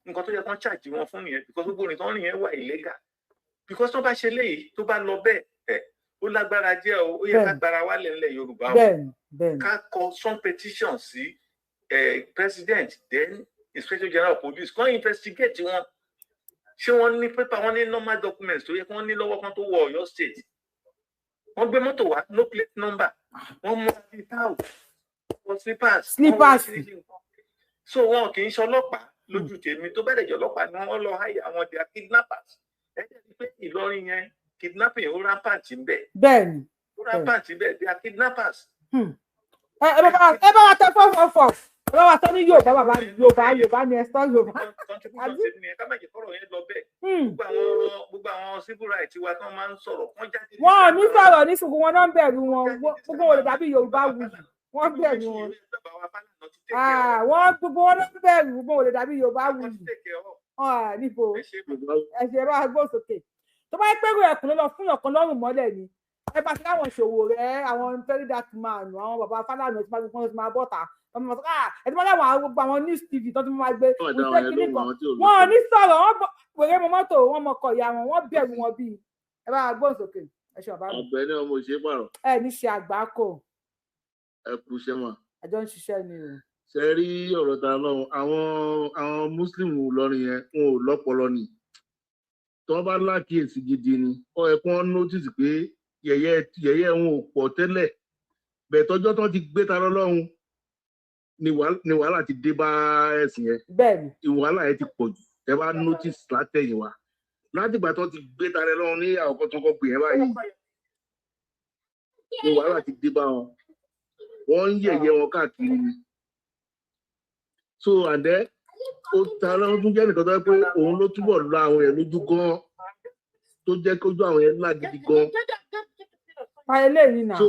Speaker 17: nǹkan tó yẹ kán charge wọn fún nìyẹn because gbogbo nǹkan rìn yẹn wà illegal because tó bá ṣe léyìí tó bá lọ bẹ́ẹ̀ ó lágbára jẹ́ o ó yẹ ká gbára wálẹ̀ ńlẹ̀ Yorùbá o ká kọ some petition sí president then inspector general of police kàn investigate wọn ṣé wọ́n ní paper wọ́n ní normal documents tó yẹ kí wọ́n ní lọ́wọ́ kan tó wọ Ọ̀yọ́ state wọ́n gbé mọ́tò wá no plate number wọ́n mú àti táwù wọ́n slippers so wọn kì í ṣe ọlọ́pàá lójú tèmi tó bá dẹ̀ jẹ́ ọlọ́pàá ni wọ́n lọ háyà àwọn their kidnappers ẹ jẹ́ pé Ìlọrin yẹn kidnapping ó rampant ń bẹ.
Speaker 2: bẹ́ẹ̀ni
Speaker 17: ó rampant ń bẹ they are kidnappers.
Speaker 2: ẹ bá wa tẹ fọfọfọ ẹ bá wa tọ ní Yorùbá bàbá Yorùbá ni ẹ sọ Yorùbá.
Speaker 17: ká má jẹ́ kọ́rọ̀ yẹn lọ bẹ́ẹ̀ gbogbo àwọn civil rights wa tí wọ́n máa ń sọ̀rọ̀ wọ́n jáde.
Speaker 2: wọn ò ní sọ̀rọ̀ ní ṣùgbọ́n wọn náà ń bẹ̀rù wọn gbogbo wọn lè dàbí Yorùbá wuyì wọ́n bẹ̀rù wọn. wọ́n gbogbo wọn náà ń bẹ̀rù gbogbo wọn lè dàbí Yorùbá wuyì. níbo ẹ̀sìn ẹ bá gbó sókè tó bá yẹ pé ìròyìn ẹ̀kún ló lọ fún ọ̀kan lọ́rùn mọ́lẹ̀ ni ẹ bá ti láwọn ìṣòwò rẹ àwọn very dark man àwọn bàbá Fálànà tí wọ́n ti máa bọ́ta wọ́n máa sọ ẹ ti máa láwọn gbogbo àwọn news tv tó ti máa gbé ìṣe kìíní kan wọn ò ní sọ̀rọ̀ wọ́n wèrè mọ mọ́tò wọ́n mọ kọ̀ ìyá wọn wọ́n bẹ̀rù wọn bíi ẹ bá gbóhùn sókè ẹ ṣe ọ̀bá mi.
Speaker 9: ọ̀gbẹ́ni ọmọ òṣèré pààrọ̀.
Speaker 2: ẹ ní ṣe àgbákò.
Speaker 9: ẹ kú iṣẹ́ wọn.
Speaker 2: àjọ ń ṣiṣẹ́ ni o.
Speaker 9: ṣe rí ọ̀rọ̀ ta lọ́wọ́ àwọn muslim lọ́rin yẹn wọn ò lọ́pọlọ ni tí wọ́n bá lákìyèsí gidi ni ó yẹ kí wọ́n notice pé yẹ̀yẹ́ wọn ò pọ̀ tẹ́lẹ̀ bẹ́ẹ̀ tọ́jọ́ tó ti gbé ta lọ́lọ́run ni wàhálà ti dé bá ẹ̀sìn yẹn.
Speaker 2: bẹ́ẹ̀ni
Speaker 9: ìwàhálà yẹn ti pọ̀ jù ẹ bá notice látẹ̀yìn wa látìgbà tó ti gbé ta lọ́lọ́run ní àkọ́kọ́ tó kọ́ pè yẹn báyìí ni wàhálà ti dé bá wọn wọ́n ń yẹ̀yẹ́ wọn káàkiri ni so àdẹ́ ó ta lọ́run tún jẹ́ nìkan tó yẹ pé òun ló túbọ̀ lọ àwọn yẹn lójú gan tó jẹ́ kójú àwọn yẹn ńlá gidi gan. so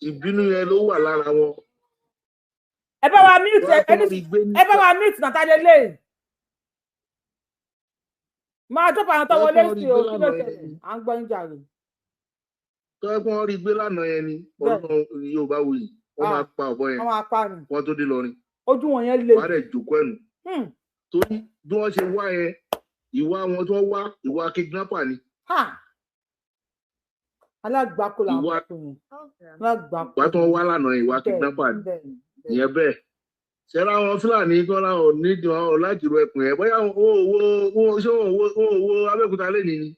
Speaker 9: ìbínú yẹn ló wà lára wọn
Speaker 2: ẹ bá wa mute Nathaniel lẹ́yìn máa tó pàrọ̀ tọwọ́ lẹ́sìn o kí ló tẹ̀lé à ń gbọ́ ń jàre.
Speaker 9: tọ́gbọ́n rí gbé lánàá yẹn ni ọlọ́run Yorùbá wuyì wọ́n máa pa ọ̀bọ yẹn wọ́n tó dé lọrin
Speaker 2: ojú wọn yẹn lè
Speaker 9: wọ́n á dẹ̀ jòkó ẹ̀nu torí bí wọ́n ṣe wá yẹn ìwà wọn tó wá ìwà kidnapper ni.
Speaker 2: alágbàkó làwọn ọkùnrin alágbàkó.
Speaker 9: ìwà tó wá lánàá ìwà kidnapper ni ìyẹn bẹ́ẹ̀ ṣẹlá àwọn Fúlàní gbọ́dọ̀ ò nídìí wọn ọ̀làjìrò ẹkùn yẹn bóyá owó Abẹ́òkúta lè ní ni.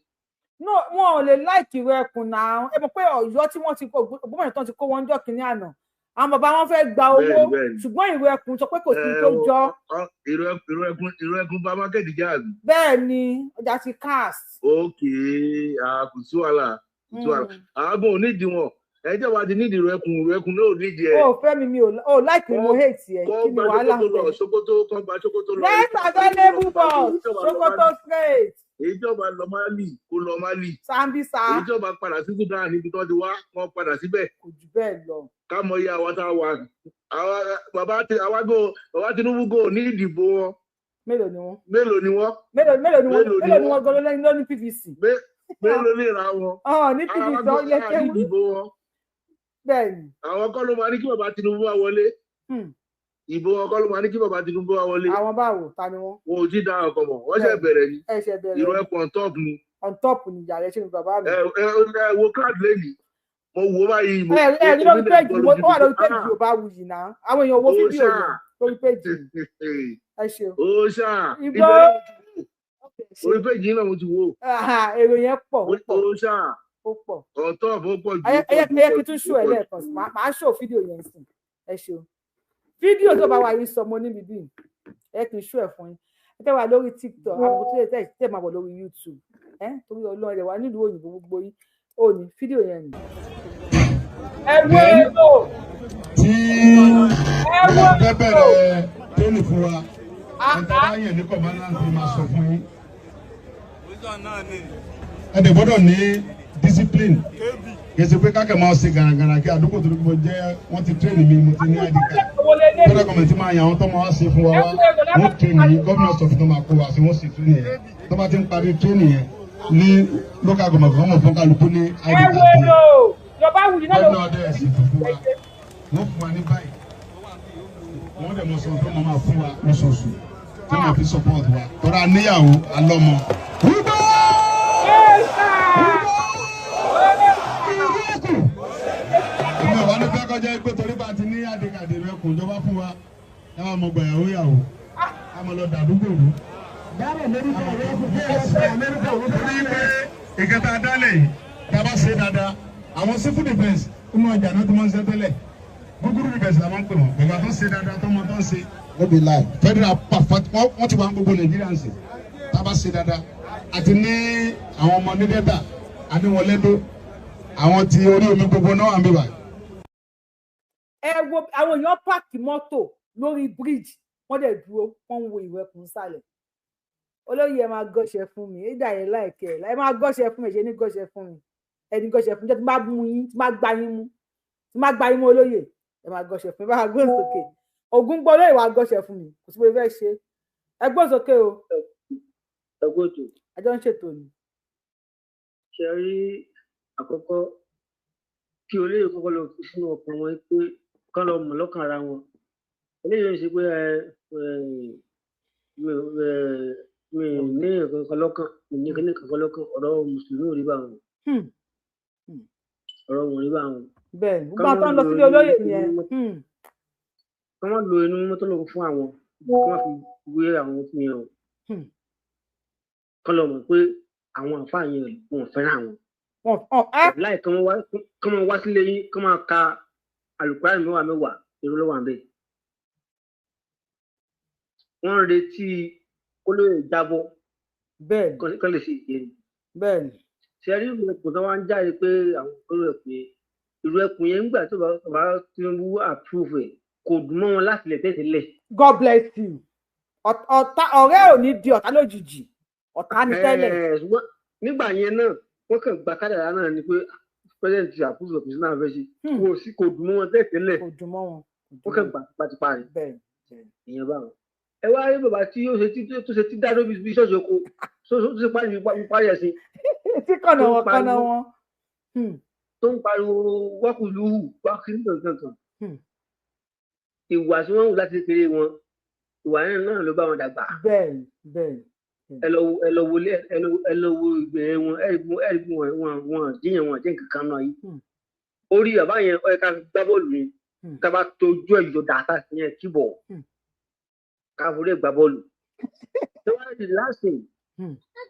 Speaker 2: no wọn ò lè láìkì ìwé ẹkùn náà ẹ mọ̀ pé Ọ̀yọ́ tí wọ́n ti kó Ògbómọ̀ṣọ́ tán ti kó wọn jọ kínní àná àwọn bàbá wọn fẹ́ gba owó ṣùgbọ́n ìwé ẹkùn sọ pé kò sí tó jọ.
Speaker 9: ìró ẹkùn bá mákẹ́tì jẹ́ àbí.
Speaker 2: bẹ́ẹ̀ ni ọjà ti cast.
Speaker 9: ókè kò sí wàhálà àágùn ò nídìí wọn ẹjọ́ wa ti nídìí ìró ẹkùn náà ò nídìí ẹ.
Speaker 2: o fẹ́ mi ò láìkì mo hate ẹ kí ni wàhálà ń bẹ.
Speaker 9: Sokoto kan gba Sokoto lọ.
Speaker 2: let's available bus Sokoto straight.
Speaker 9: ìjọba lọ Mali kó lọ Mali.
Speaker 2: Sambisa.
Speaker 9: ìjọba padà sí Sudan níbi tó ti wá wọn padà síbẹ̀.
Speaker 2: kò jù bẹ́ẹ̀ lọ.
Speaker 9: ká mọ iye àwọn tá a wà bàbá Tinubu gò ní ìdìbò wọn.
Speaker 2: mélòó ni wọn.
Speaker 9: mélòó ni wọn
Speaker 2: gan ló ní PVC.
Speaker 9: mélòó lè ra wọn.
Speaker 2: ní PVC ọ ilé kéwù.
Speaker 9: ìdìbò wọn.
Speaker 2: bẹ́ẹ̀ni.
Speaker 9: àwọn kọ́ ló máa ní kí bàbá Tinubu wá wọlé. ìbò wọn kọ́ ló máa ní kí bàbá Tinubu wá wọlé.
Speaker 2: àwọn báwo ta ni wọn.
Speaker 9: wọn ò tí ì dá ọkọ mọ wọn ṣe bẹ̀rẹ̀ ni. ìró ẹkùn on top ni.
Speaker 2: on top ni ìyá rẹ ṣe ni bàbá mi.
Speaker 9: ẹ wo card lẹ́yìn mo wo báyìí mo.
Speaker 2: ẹ ní lórí péjì ó wà lórí péjì Yorùbá Wuyì náà àwọn èèyàn wo fídíò yẹn lórí péjì. ẹ ṣeun.
Speaker 9: ó ṣá orí péjì náà mo ti wo.
Speaker 2: èrò yẹn pọ̀
Speaker 9: ó ṣá
Speaker 2: ó pọ̀.
Speaker 9: ọ̀tọ̀ ó pọ̀ jù.
Speaker 2: ẹ kí tún ṣó ẹ lẹ́ẹ̀kan máa ṣó fídíò yẹn sìn ẹ ṣeun. fídíò tó bá wà yìí sọ mo níbi bíi ẹ kì í ṣó ẹ fún yín ẹ tẹ́ wà lórí TikTok àwọn tó lè tẹ́ máa bọ̀ lórí YouTube torí Ọlọ́run rẹ̀ wà nílùú òyìnbó gbogbo yín ó ní fídíò yẹn nì. ẹ wo èlò.
Speaker 18: tí wọ́n fẹ́ bẹ̀rẹ̀ tóní fún wa ẹ̀ka yẹn ní kọ̀mánàntì máa sọ fún yín. ẹ dẹ̀ gbọ́dọ̀ ní discipline kì í ṣe pé kákẹ́ máa ṣe gàràgàrà kí àdúgbò tó dúró jẹ́ wọ́n ti tírẹ́nì mi mo ti ní àdìgà federal government máa yan àwọn tó máa wá ṣe fún wa wá wọ́n tírẹ́nì gómìnà sọ̀fin tó máa kó wa sí wọ́n sì tírẹ́nì yẹn tó bá ti ń parí tírẹ́nì yẹn ní local government kan mọ̀ fún kálukú ní àdìgà gómìnà ọdẹ ẹ̀sìn tó fún wa wọ́n fún wa ní báyìí wọ́n dẹ̀ mọ̀ sọ tó máa fún wa lóṣooṣù tó máa fi support wa tọ́ra níyàwó alọ́mọ. Ìjọba ní fẹ́ kọjá pé torí bá ti ní àdìgàdì rẹ kò jọba fún wa ẹ máa mọ gbàyàwó yàwó a máa lọ dàdúgbò rú. Torí pé ìkẹta adálẹ̀ yìí dábàá ṣe dáadáa àwọn civil defence inú ọjà náà tó máa ń ṣe tẹ́lẹ̀ gúgúrú defence la máa ń pè wọ́n bàbá tó ṣe dáadáa tó máa tó ń ṣe. ó bí láì federal wọ́n ti wà ń gbogbo Nàìjíríà ń sè dábàá ṣe dáadáa àti ní àwọn ọmọ ní dẹ́ta àníwọ̀lẹ́dọ́ àwọn tí orí omi gbogbo náà wà ń bíbà.
Speaker 2: ẹ wo àwọn èèyàn páàkì mọ́tò lórí bíríìjì wọ́n dẹ̀ dúró wọ́n ń wo ìwẹ̀kùn sálẹ̀ olóyè ẹ máa gọ́ṣẹ́ fún mi ìdá yẹn láìkẹ́ ẹ máa gọ́ṣẹ́ fún mi ṣe ní gọ́ṣẹ́ fún mi ẹni gọ́ṣẹ́ fún mi jẹ́ tí máa mú yín tí máa gbá yín mú olóyè ẹ máa gọ́ṣẹ́ fún mi bá a gbé sókè ògún gbọ́ olóyè wa gọ́ṣẹ́ fún mi kò sí pé fẹ́ ṣe ẹ gbé sókè o.
Speaker 19: ẹ gbé ètò.
Speaker 2: àjọ ń ṣètò ni.
Speaker 19: ṣe rí àkọ́kọ́ kí olóyè kọ́kọ́ lọ fi sínú ọkàn wọn pé kán lọ mọ̀ lọ́kàn ara wọn olóyè ń ṣe pé mi ní kankan lọ́kàn mi ní kankan lọ́kàn ọ̀rọ̀ mùsùlùmí ò rí bá wọn ọ̀rọ̀ wọn rí bá wọn.
Speaker 2: bẹ́ẹ̀ nígbà tó ń lọ sílé olóyè yẹn.
Speaker 19: kán wọ́n lo inú mọ́tò lọ fún àwọn kán wọ́n fi wé àwọn fún yẹn o kán lọ mọ̀ pé àwọn àǹfààní yẹn wọn fẹ́ràn àwọn. láì kán máa wá sílé yín kán máa ka àlùkùránì mẹ́wàá èrò lọ́wọ́ àbẹ́. wọ́n ń retí kó lóye jábọ́
Speaker 2: bẹ́ẹ̀
Speaker 19: kán lè ṣe ìyẹn.
Speaker 2: bẹ́ẹ̀ ni.
Speaker 19: ṣe rí ìlú ẹkùn tó wá ń jáde pé àwọn olú ẹkùn yẹn ìlú ẹkùn yẹn nígbà tó bá Tinubu approve ẹ̀ kò dùn mọ́ wọn láti lẹ̀ tẹ́tẹ́lẹ̀.
Speaker 2: God bless you. ọ̀rẹ́ ò ní di ọ̀tá lójijì ọ̀tá ní tẹ́lẹ̀.
Speaker 19: nígbà yẹn náà wọ́n kàn gba kádàrá náà ni pé president approve of personal version kò dùn mọ́ wọn tẹ́tẹ́lẹ̀.
Speaker 2: kò dùn mọ́ wọn
Speaker 19: ó kẹ́ pàtìpá rẹ̀ ìyẹn bá wọn. ẹ wá rí bàbá tí ó ṣe tí dáadọ́ bí ṣọ́ọ̀ṣì oko tó ṣe parí ẹ̀ sí.
Speaker 2: tí kànnà wọn.
Speaker 19: tó ń pariwo wákùlùhù wákìlì kankan. ìwà tí wọ́n wù láti kékeré wọn ìwà náà ló bá wọn dàgbà.
Speaker 2: bẹ́ẹ̀.
Speaker 19: ẹ lọ wo ìgbẹ́ wọn ẹ̀rí wọn jíyàn wọn jẹ́ nǹkan kan náà yìí. orí bàbá yẹn ó yẹ ká gbá bọ́ọ̀lù ni ká bá tójú ẹ̀ yọ dàtà yẹn kíbọ̀ ká forí ẹ̀ gbá bọ́ọ̀lù. tó wá di láàsìn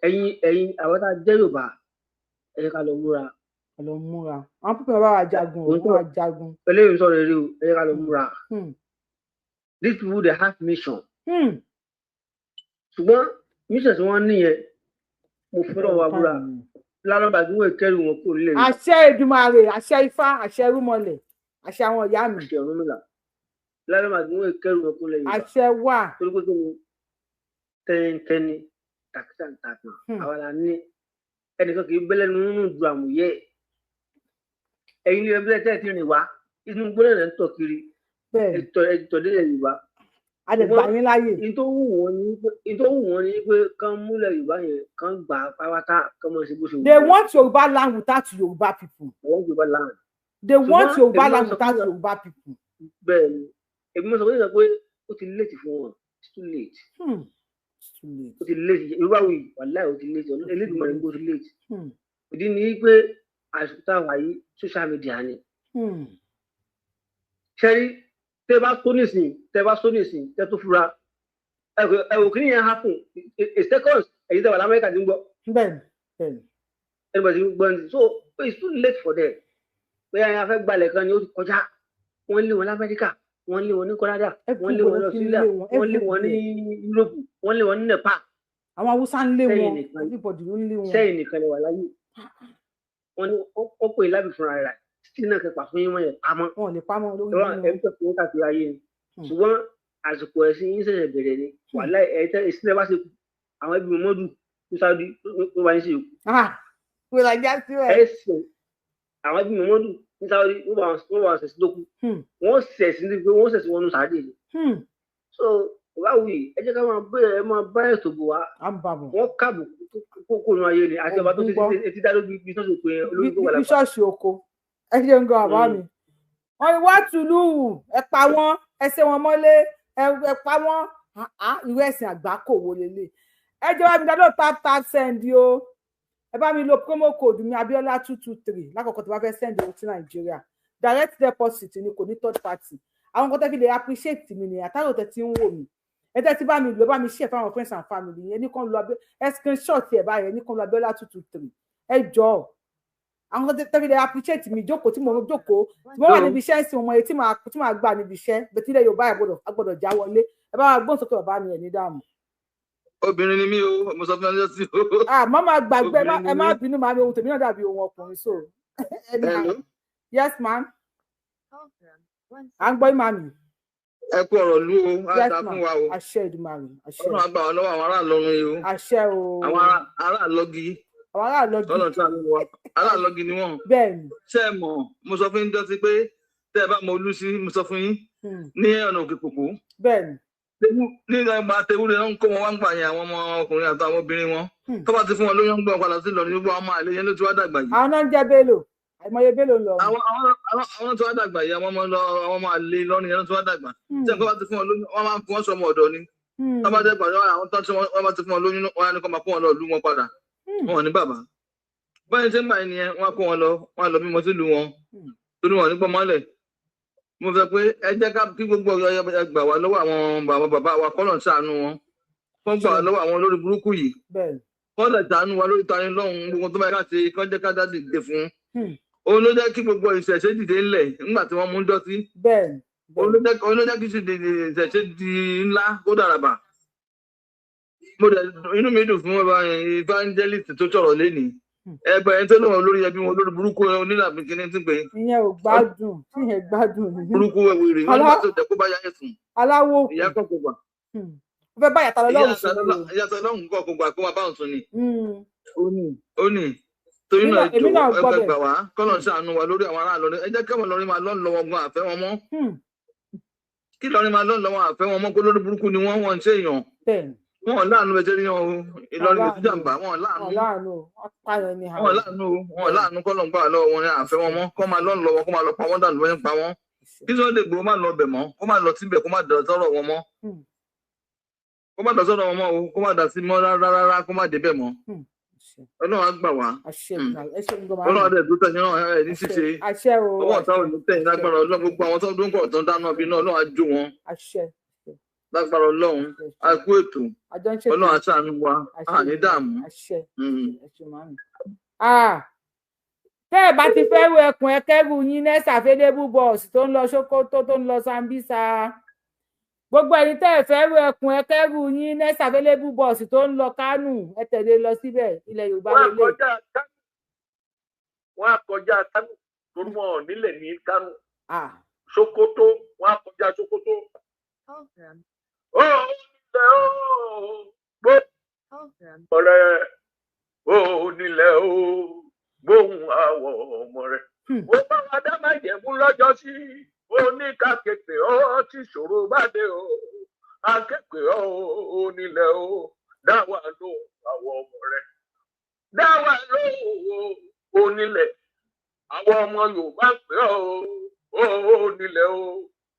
Speaker 19: ẹ̀yin àwọn tá a jẹ́ Yorùbá ẹ yẹ ká lọ múra.
Speaker 2: àwọn pípẹ́ bá wa jagun wọ́n jagun.
Speaker 19: eléyìí sọ̀rọ̀ eré o ẹ yẹ ká lọ múra. these people they have mission. ṣùgbọ́n mission tí wọ́n ní yẹn mo fẹ́ràn wa búra lálọ́ba tí wọ́n kẹ́rù wọn kúrò nílẹ̀ Yorùbá.
Speaker 2: àṣẹ Èdùmàrè àṣẹ Ifá àṣẹ Rúmọlẹ̀ àṣẹ àwọn ìyá mi.
Speaker 19: àṣẹ Ọ̀rúnmìlà lálọ́ba tí wọ́n kẹ́rù wọn kúrò nílẹ̀ Yorùbá.
Speaker 2: àṣẹ wà.
Speaker 19: torí pé kí ni tẹ́ntẹ́ni tàkìtà tàkàn àwa la ní ẹnìkan kì í bẹ́lẹ̀ nínú ju àmúyẹ ẹ̀yin ní ẹgbẹ́ tẹ́ ẹ ti rìn wá inú gbọ́dọ̀ rẹ̀ ń tọ̀ kiri ẹ̀tọ́ délẹ̀ Yorùbá.
Speaker 2: àdẹ̀gbà yín láyè.
Speaker 19: ìtòwù wọn ni pé kán múlẹ̀ Yorùbá yẹn kán gbà pátá kán mọ̀ sí bó ṣe wù.
Speaker 2: they want Yorùbá land without Yorùbá people.
Speaker 19: they want Yorùbá land.
Speaker 2: they want Yorùbá land without Yorùbá people.
Speaker 19: bẹ́ẹ̀ ni èmi mọ̀ sọ pé ó ti late fún wọn it's too late. ó ti late Yorùbá wì wàláì ó ti late elédùnmọ̀ ní gbó ti late. ìdí ni pé àìsàn táwa yìí social media ni. ṣẹ́rí tẹ bá tó nísìn tẹ tó fura ẹwò kí nìyẹn happen a second èyí tẹ wà lamẹ́ríkà ti ń gbọ́.
Speaker 2: bẹ́ẹ̀ni.
Speaker 19: ẹnìbọ̀ ti ń gbọ́ ní so it's too late for them. pé ẹ̀yin afẹ́ gbalẹ̀ kan ni ó ti kọjá wọ́n lé wọn lamẹ́ríkà wọ́n lé wọn ní Canada wọ́n lé wọn ní Australia wọ́n lé wọn ní Europe wọ́n lé wọn ní Nepal.
Speaker 2: àwọn Haúsá ń lé wọn everybody ló ń lé wọn.
Speaker 19: sẹ́yìn nìkan lè wà láyé wọ́n ní ó pè lábì fúnra rẹ̀ tí náà kẹpà fún yín wọ́n yẹn pamọ́.
Speaker 2: wọn lè pamọ́ lórí
Speaker 19: ìlú ẹ̀ ń tẹ̀ fún káàkiri ayé ni ṣùgbọ́n àsìkò ẹ̀sìn yín ṣẹ̀ṣẹ̀ bẹ̀rẹ̀ ni wàhálà ẹ̀ẹ́tẹ́ ìsílẹ̀ bá ṣe kú àwọn ẹbí mọ́dù ní Saudi ló bá yín ṣe kú. ẹ̀sìn àwọn ẹbí mọ́dù ní Saudi ló bá wọn ṣẹ̀sìn tó kú wọ́n ṣẹ̀sìn ní pé wọ́n ṣẹ̀sìn wọn nù sáàdì ni. so báwo yìí ẹ jẹ́ ká máa bá ètò bò wá wọ́n káàbù kókó nu ayé ni àti ọba tó ti dá lóbi bí ṣọ́ọ̀ṣì òkú yẹn olórí tó wà lápá.
Speaker 2: bí ṣọ́ọ̀ṣì oko ẹ ṣe ń gan àbá mi wọn ni wá tùlù ẹ pa wọn ẹ ṣe wọn mọ́lé ẹ pa wọn ìwé ẹ̀sìn àgbákò wo lélẹ̀ ẹ jẹ́ wá mi dáadọ́ tap send o ẹ bá mi lo promo code mi Abiola 223 lákòókò tó bá fẹ́ send owó sí Nàìjíríà direct deposit ni kò ní third party àwọn kan tẹ́ fi lè appreciate mi ni àtàrò tẹ́ ti ń wò mí ẹ tẹ́ ti bá mi lọ bá mi share fáwọn friends and family yẹn ní kan lo screenshot ẹ báyẹn ní kan lo Abiola 223 ẹ jọ̀ọ́ àwọn kan tẹ́ fi lè appreciate mi jókòó tí mo jókòó tí mo wà níbi iṣẹ́ ìsìn ọmọ yẹn tí màá gbà níbi iṣẹ́ bẹ́ẹ̀ tí ilẹ̀ Yorùbá agbọ́dọ̀ já wọlé ẹ bá wa gbọ́n sókè bàbá mi ẹ̀ ní dààmú.
Speaker 8: obìnrin ni mí o mo sọ fún ẹ sí o.
Speaker 2: má máa gbàgbé ẹ má bínú màá mi ohun tèmi náà dàbí ohun ọkùnrin so. yes ma'am à ń gbọ́ ìmàmì.
Speaker 8: ẹ kú ọ̀rọ̀ lú o á ta fún wa o.
Speaker 2: àṣẹ Èdùmàrè àṣẹ.
Speaker 8: ọlọ́run àgbà wọn lọ́wọ́ àwọn aráàlọ́run yìí o.
Speaker 2: àṣẹ o.
Speaker 8: àwọn aráàlọ́gì.
Speaker 2: àwọn aráàlọ́gì.
Speaker 8: ọlọ́run tí a lè wọ aráàlọ́gì ni wọ́n.
Speaker 2: bẹ́ẹ̀ni.
Speaker 8: ṣé ẹ mọ̀ mo sọ fún yín dọ́tí pé tẹ́ ẹ bá mọ olú sí mo sọ fún yín ní ọ̀nà òkè kòkó.
Speaker 2: bẹ́ẹ̀ni.
Speaker 8: ní ìgbà àtẹwúrẹ́ ń kó wọn wá ń gbà yẹn àwọn ọmọ ọkùnrin àti àwọn obìnrin wọn tó bá ti fún wọn lóyún gbọ́n padà sí Ìlọrin gbogbo àwọn àlè yẹn ló ti wá dàgbà yìí.
Speaker 2: àwọn náà ń jẹ́ Bello àìmọye Bello lọ.
Speaker 8: àwọn tó wá dàgbà yìí àwọn ọmọ àlè Ìlọrin yẹn ló ti wá dàgbà tí nǹkan bá ti fún wọn lóyún wọn máa ń fún wọn sọmọ ọ̀dọ̀ ni tó bá jẹ́ pàdé àwọn tó tí wọn bá ti fún wọn lóyún wọn á ní kó máa kó wọn lọ lú wọn padà wọn ò ní bàbá báyìí ṣe ń báyìí nìyẹn wọn á kó wọn lọ bímọ sílùú wọn torí wọn ò ní pọ́ mọ́lẹ̀ mo fẹ́ pé ẹ jẹ́ ká kí gbogbo ọ̀yọ́ gbà wá lọ́wọ́ àwọn bàbá wa kọ́lọ̀ ṣàánú wọn kọ́ gbà wá lọ́wọ́ àwọn olórí burúkú yìí kọ́lọ̀ ṣàánú wa lórí tani lọ́hùn gbogbo tó bá yẹ ká ṣe kọ́ jẹ́ ká dá dìde fún òun ló jẹ́ kí gbogbo ìṣẹ̀ṣe dìde ńlẹ̀ nígbà tí wọ́n mú dọ́tí òun ló jẹ́ kí ìṣẹ̀ṣe di ńlá kó dàràbà inú mi dùn fún evangelist tó sọ̀rọ̀ lénìí ẹgbẹ́ ẹni tó lọ́wọ́ olórí ẹbí wọn olórí burúkú onílàbí kìíní tí pé.
Speaker 2: ìyẹn ò gbádùn ìyẹn gbádùn nìyẹn.
Speaker 8: burúkú wèrè wọn bá tó jẹ kó bá yáyẹ sùn.
Speaker 2: aláwọ̀ òkú
Speaker 8: ìyá kọ̀ọ̀kan gbà.
Speaker 2: ó fẹ́ bá yàtọ̀ lọ́wọ́ sùn.
Speaker 8: ìyàtọ̀ lọ́hùn kọ̀ọ̀kan gbà kó máa bá òun sùn ni. ó ní torí náà ètò ẹgbẹ́ gbà wá kọ́nà ṣàánú wa lórí àwọn aráàlú ẹ jẹ́ kẹ́wọ̀n lọ́rin máa lọ́ lọ́wọ́ gan àfẹ́ wọn mọ́. kí Ìlọrin máa lọ́nà wọn àfẹ́ wọn mọ́ kó lórí burúkú ni wọ́n ń ṣèyàn wọn láàánú ẹsẹ̀ rí yan o Ìlọrin lè tún jàǹbá wọn láàánú kọ́lọ̀ ń gbà lọ́wọ́ wọn ni àfẹ́ wọn mọ́ kó máa lọ́nà lọ́wọ́ kó máa lọ pa wọ́n dànù lọ́yìn pa wọ́n kí Sunday Igboho má lọ bẹ̀ mọ́ kó má lọ síbẹ̀ kó má dà sọ́rọ̀ wọn mọ́ kó má dà sọ́rọ̀ wọn mọ́ o kó má dà sí mọ́ rárá kó má débẹ̀ mọ́ Ọlọ́run á gbà wá Ọlọ́run àdẹ tó tẹ̀yìn náà ẹ̀ ní ṣíṣe ọwọ́ ọ̀tá ò ní tẹ̀yìn lágbára Ọlọ́run gbogbo àwọn tó ń dún kọ̀ tó ń dáná bí náà Ọlọ́run á jó wọn lágbára Ọlọ́run á kú ètò Ọlọ́run á ṣàánú wa á ní dààmú.
Speaker 2: tẹ́ ẹ bá ti fẹ́ wo ẹkùn ẹkẹ́rù yín next available bus tó ń lọ Sókótó tó ń lọ Sambisa gbogbo ẹ̀yin tẹ́ ẹ fẹ́ wo ẹkùn ẹkẹ́rù yín next available bus tó ń lọ Kánò ẹ tẹ̀lé lọ síbẹ̀ ilẹ̀ Yorùbá lélẹ̀.
Speaker 20: wọ́n á kọjá Kánò torí wọn ò nílẹ̀ ní Kánò Sókótó wọ́n á kọjá Sókótó. ó nílẹ̀ ó gbó ọ̀rẹ́ ó nílẹ̀ ó gbóhùn àwọ̀ ọmọ rẹ̀. ó bá wa dá máa jẹ̀mú lọ́jọ́ sí oníkàkẹ́kẹ́ ọ́ tí ṣòro bá dé o akẹ́kẹ́ ọ́ nílẹ̀ ó dáwà ló àwọ̀ ọmọ rẹ̀ dáwà ló onílẹ̀ àwọn ọmọ Yorùbá pé ó nílẹ̀ ó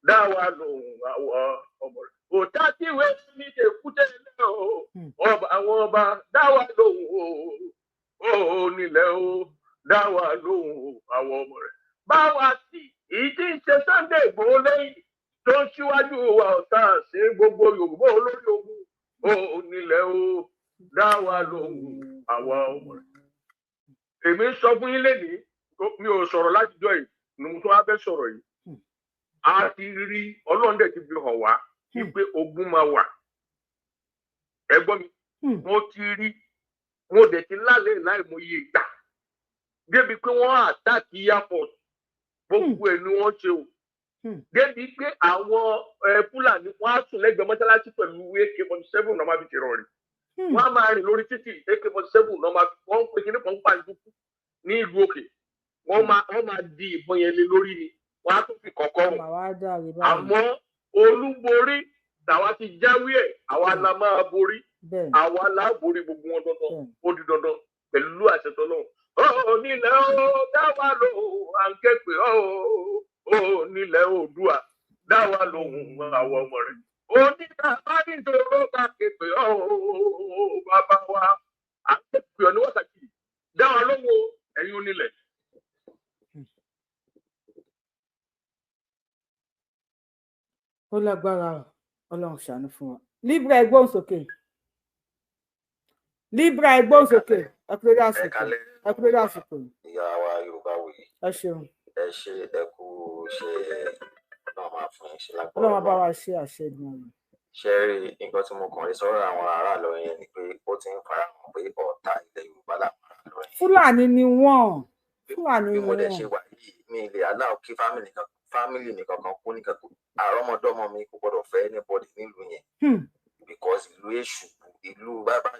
Speaker 20: dáwà ló àwọ̀ ọmọ rẹ̀ òtá tí ìwé ní èkúté náà ọba àwọn ọba dáwà ló ó nílẹ̀ ó dáwà ló àwọ̀ ọmọ rẹ̀ báwa sí èyí tí ń ṣe Sunday Igboho lẹ́yìn tó ń ṣíwájú wa ọ̀tá ṣe gbogbo Yorùbá olórí ogun ó nílẹ̀ ó dáwà lóhùn àwa ọmọ rẹ̀. èmi sọ fún yín lénìí mi ò sọ̀rọ̀ látijọ́ yìí ni mo tún wá fẹ́ sọ̀rọ̀ yìí. a ti rí Ọlọ́run dẹ̀ ti fi hàn wá wípé ogun máa wà. ẹ gbọ́ mi mo ti rí mo dẹ̀ ti lálẹ́ láìmọye ìgbà débi pé wọ́n àtàkì airport gbogbo ẹ̀ ni wọ́n ṣe o débi pé àwọn Fúlàní wọ́n á sùn lẹ́gbẹ̀ẹ́ mọ́ṣáláṣí pẹ̀lú AK-47 náà máa fi ṣèrọ̀ rẹ̀ wọ́n á máa rìn lórí títì AK-47 náà máa fi wọ́n ń pe kíní kan ń pa ìdúkú ní ìlú òkè wọ́n máa di ìbọn yẹn lé lórí ni wọ́n á tún fi kọ̀ọ̀kan rùn àmọ́ olúborí tàwa ti jáwé ẹ̀ àwa la máa borí àwa la borí gbogbo wọn dandan ó di dandan pẹ̀lú àṣẹ tọ́lọ́run. ó nílẹ̀ ó dáwà ló à ń ké pé ó nílẹ̀ Oòduà dáwà lóhùn àwọn ọmọ rẹ̀. ó ní bàbá nítorò bá ké pé ó bàbá wa à ń ké pé ọ ní wákàtí dáwà lóhùn ẹ̀yin onílẹ̀.
Speaker 2: ó lágbára Ọlọ́run ṣàánú fún wa. Libra ẹgbọ́n sókè Libra ẹgbọ́n sókè ẹkúrẹ́dẹ́ àsìkò.
Speaker 21: ìyá wa Yorùbá wòye.
Speaker 2: ẹ ṣeun.
Speaker 21: ẹ ṣe ẹ kú ṣe náà máa fún yín ṣe lágbára.
Speaker 2: Ọlọ́run bá wa ṣe àṣẹ ìdùnnú.
Speaker 21: ṣe rí nǹkan tí mo kàn rí sọ́rọ̀ àwọn aráàlú yẹn ni pé ó ti ń fara hàn pé ọ̀tá ilẹ̀ Yorùbá làwọn aráàlú yẹn.
Speaker 2: Fúlàní ni wọ́n. Fúlàní ni wọ́n.
Speaker 21: bí mo dẹ̀ ṣe wà yìí mi lè aláwọ̀ kí fámìlì nìkan kan kú nìkan kú àrọ́mọdọ́mọ mi kò gbọ́dọ̀ fẹ́ anybody nílùú yẹn because ìlú èṣù ìlú bàbá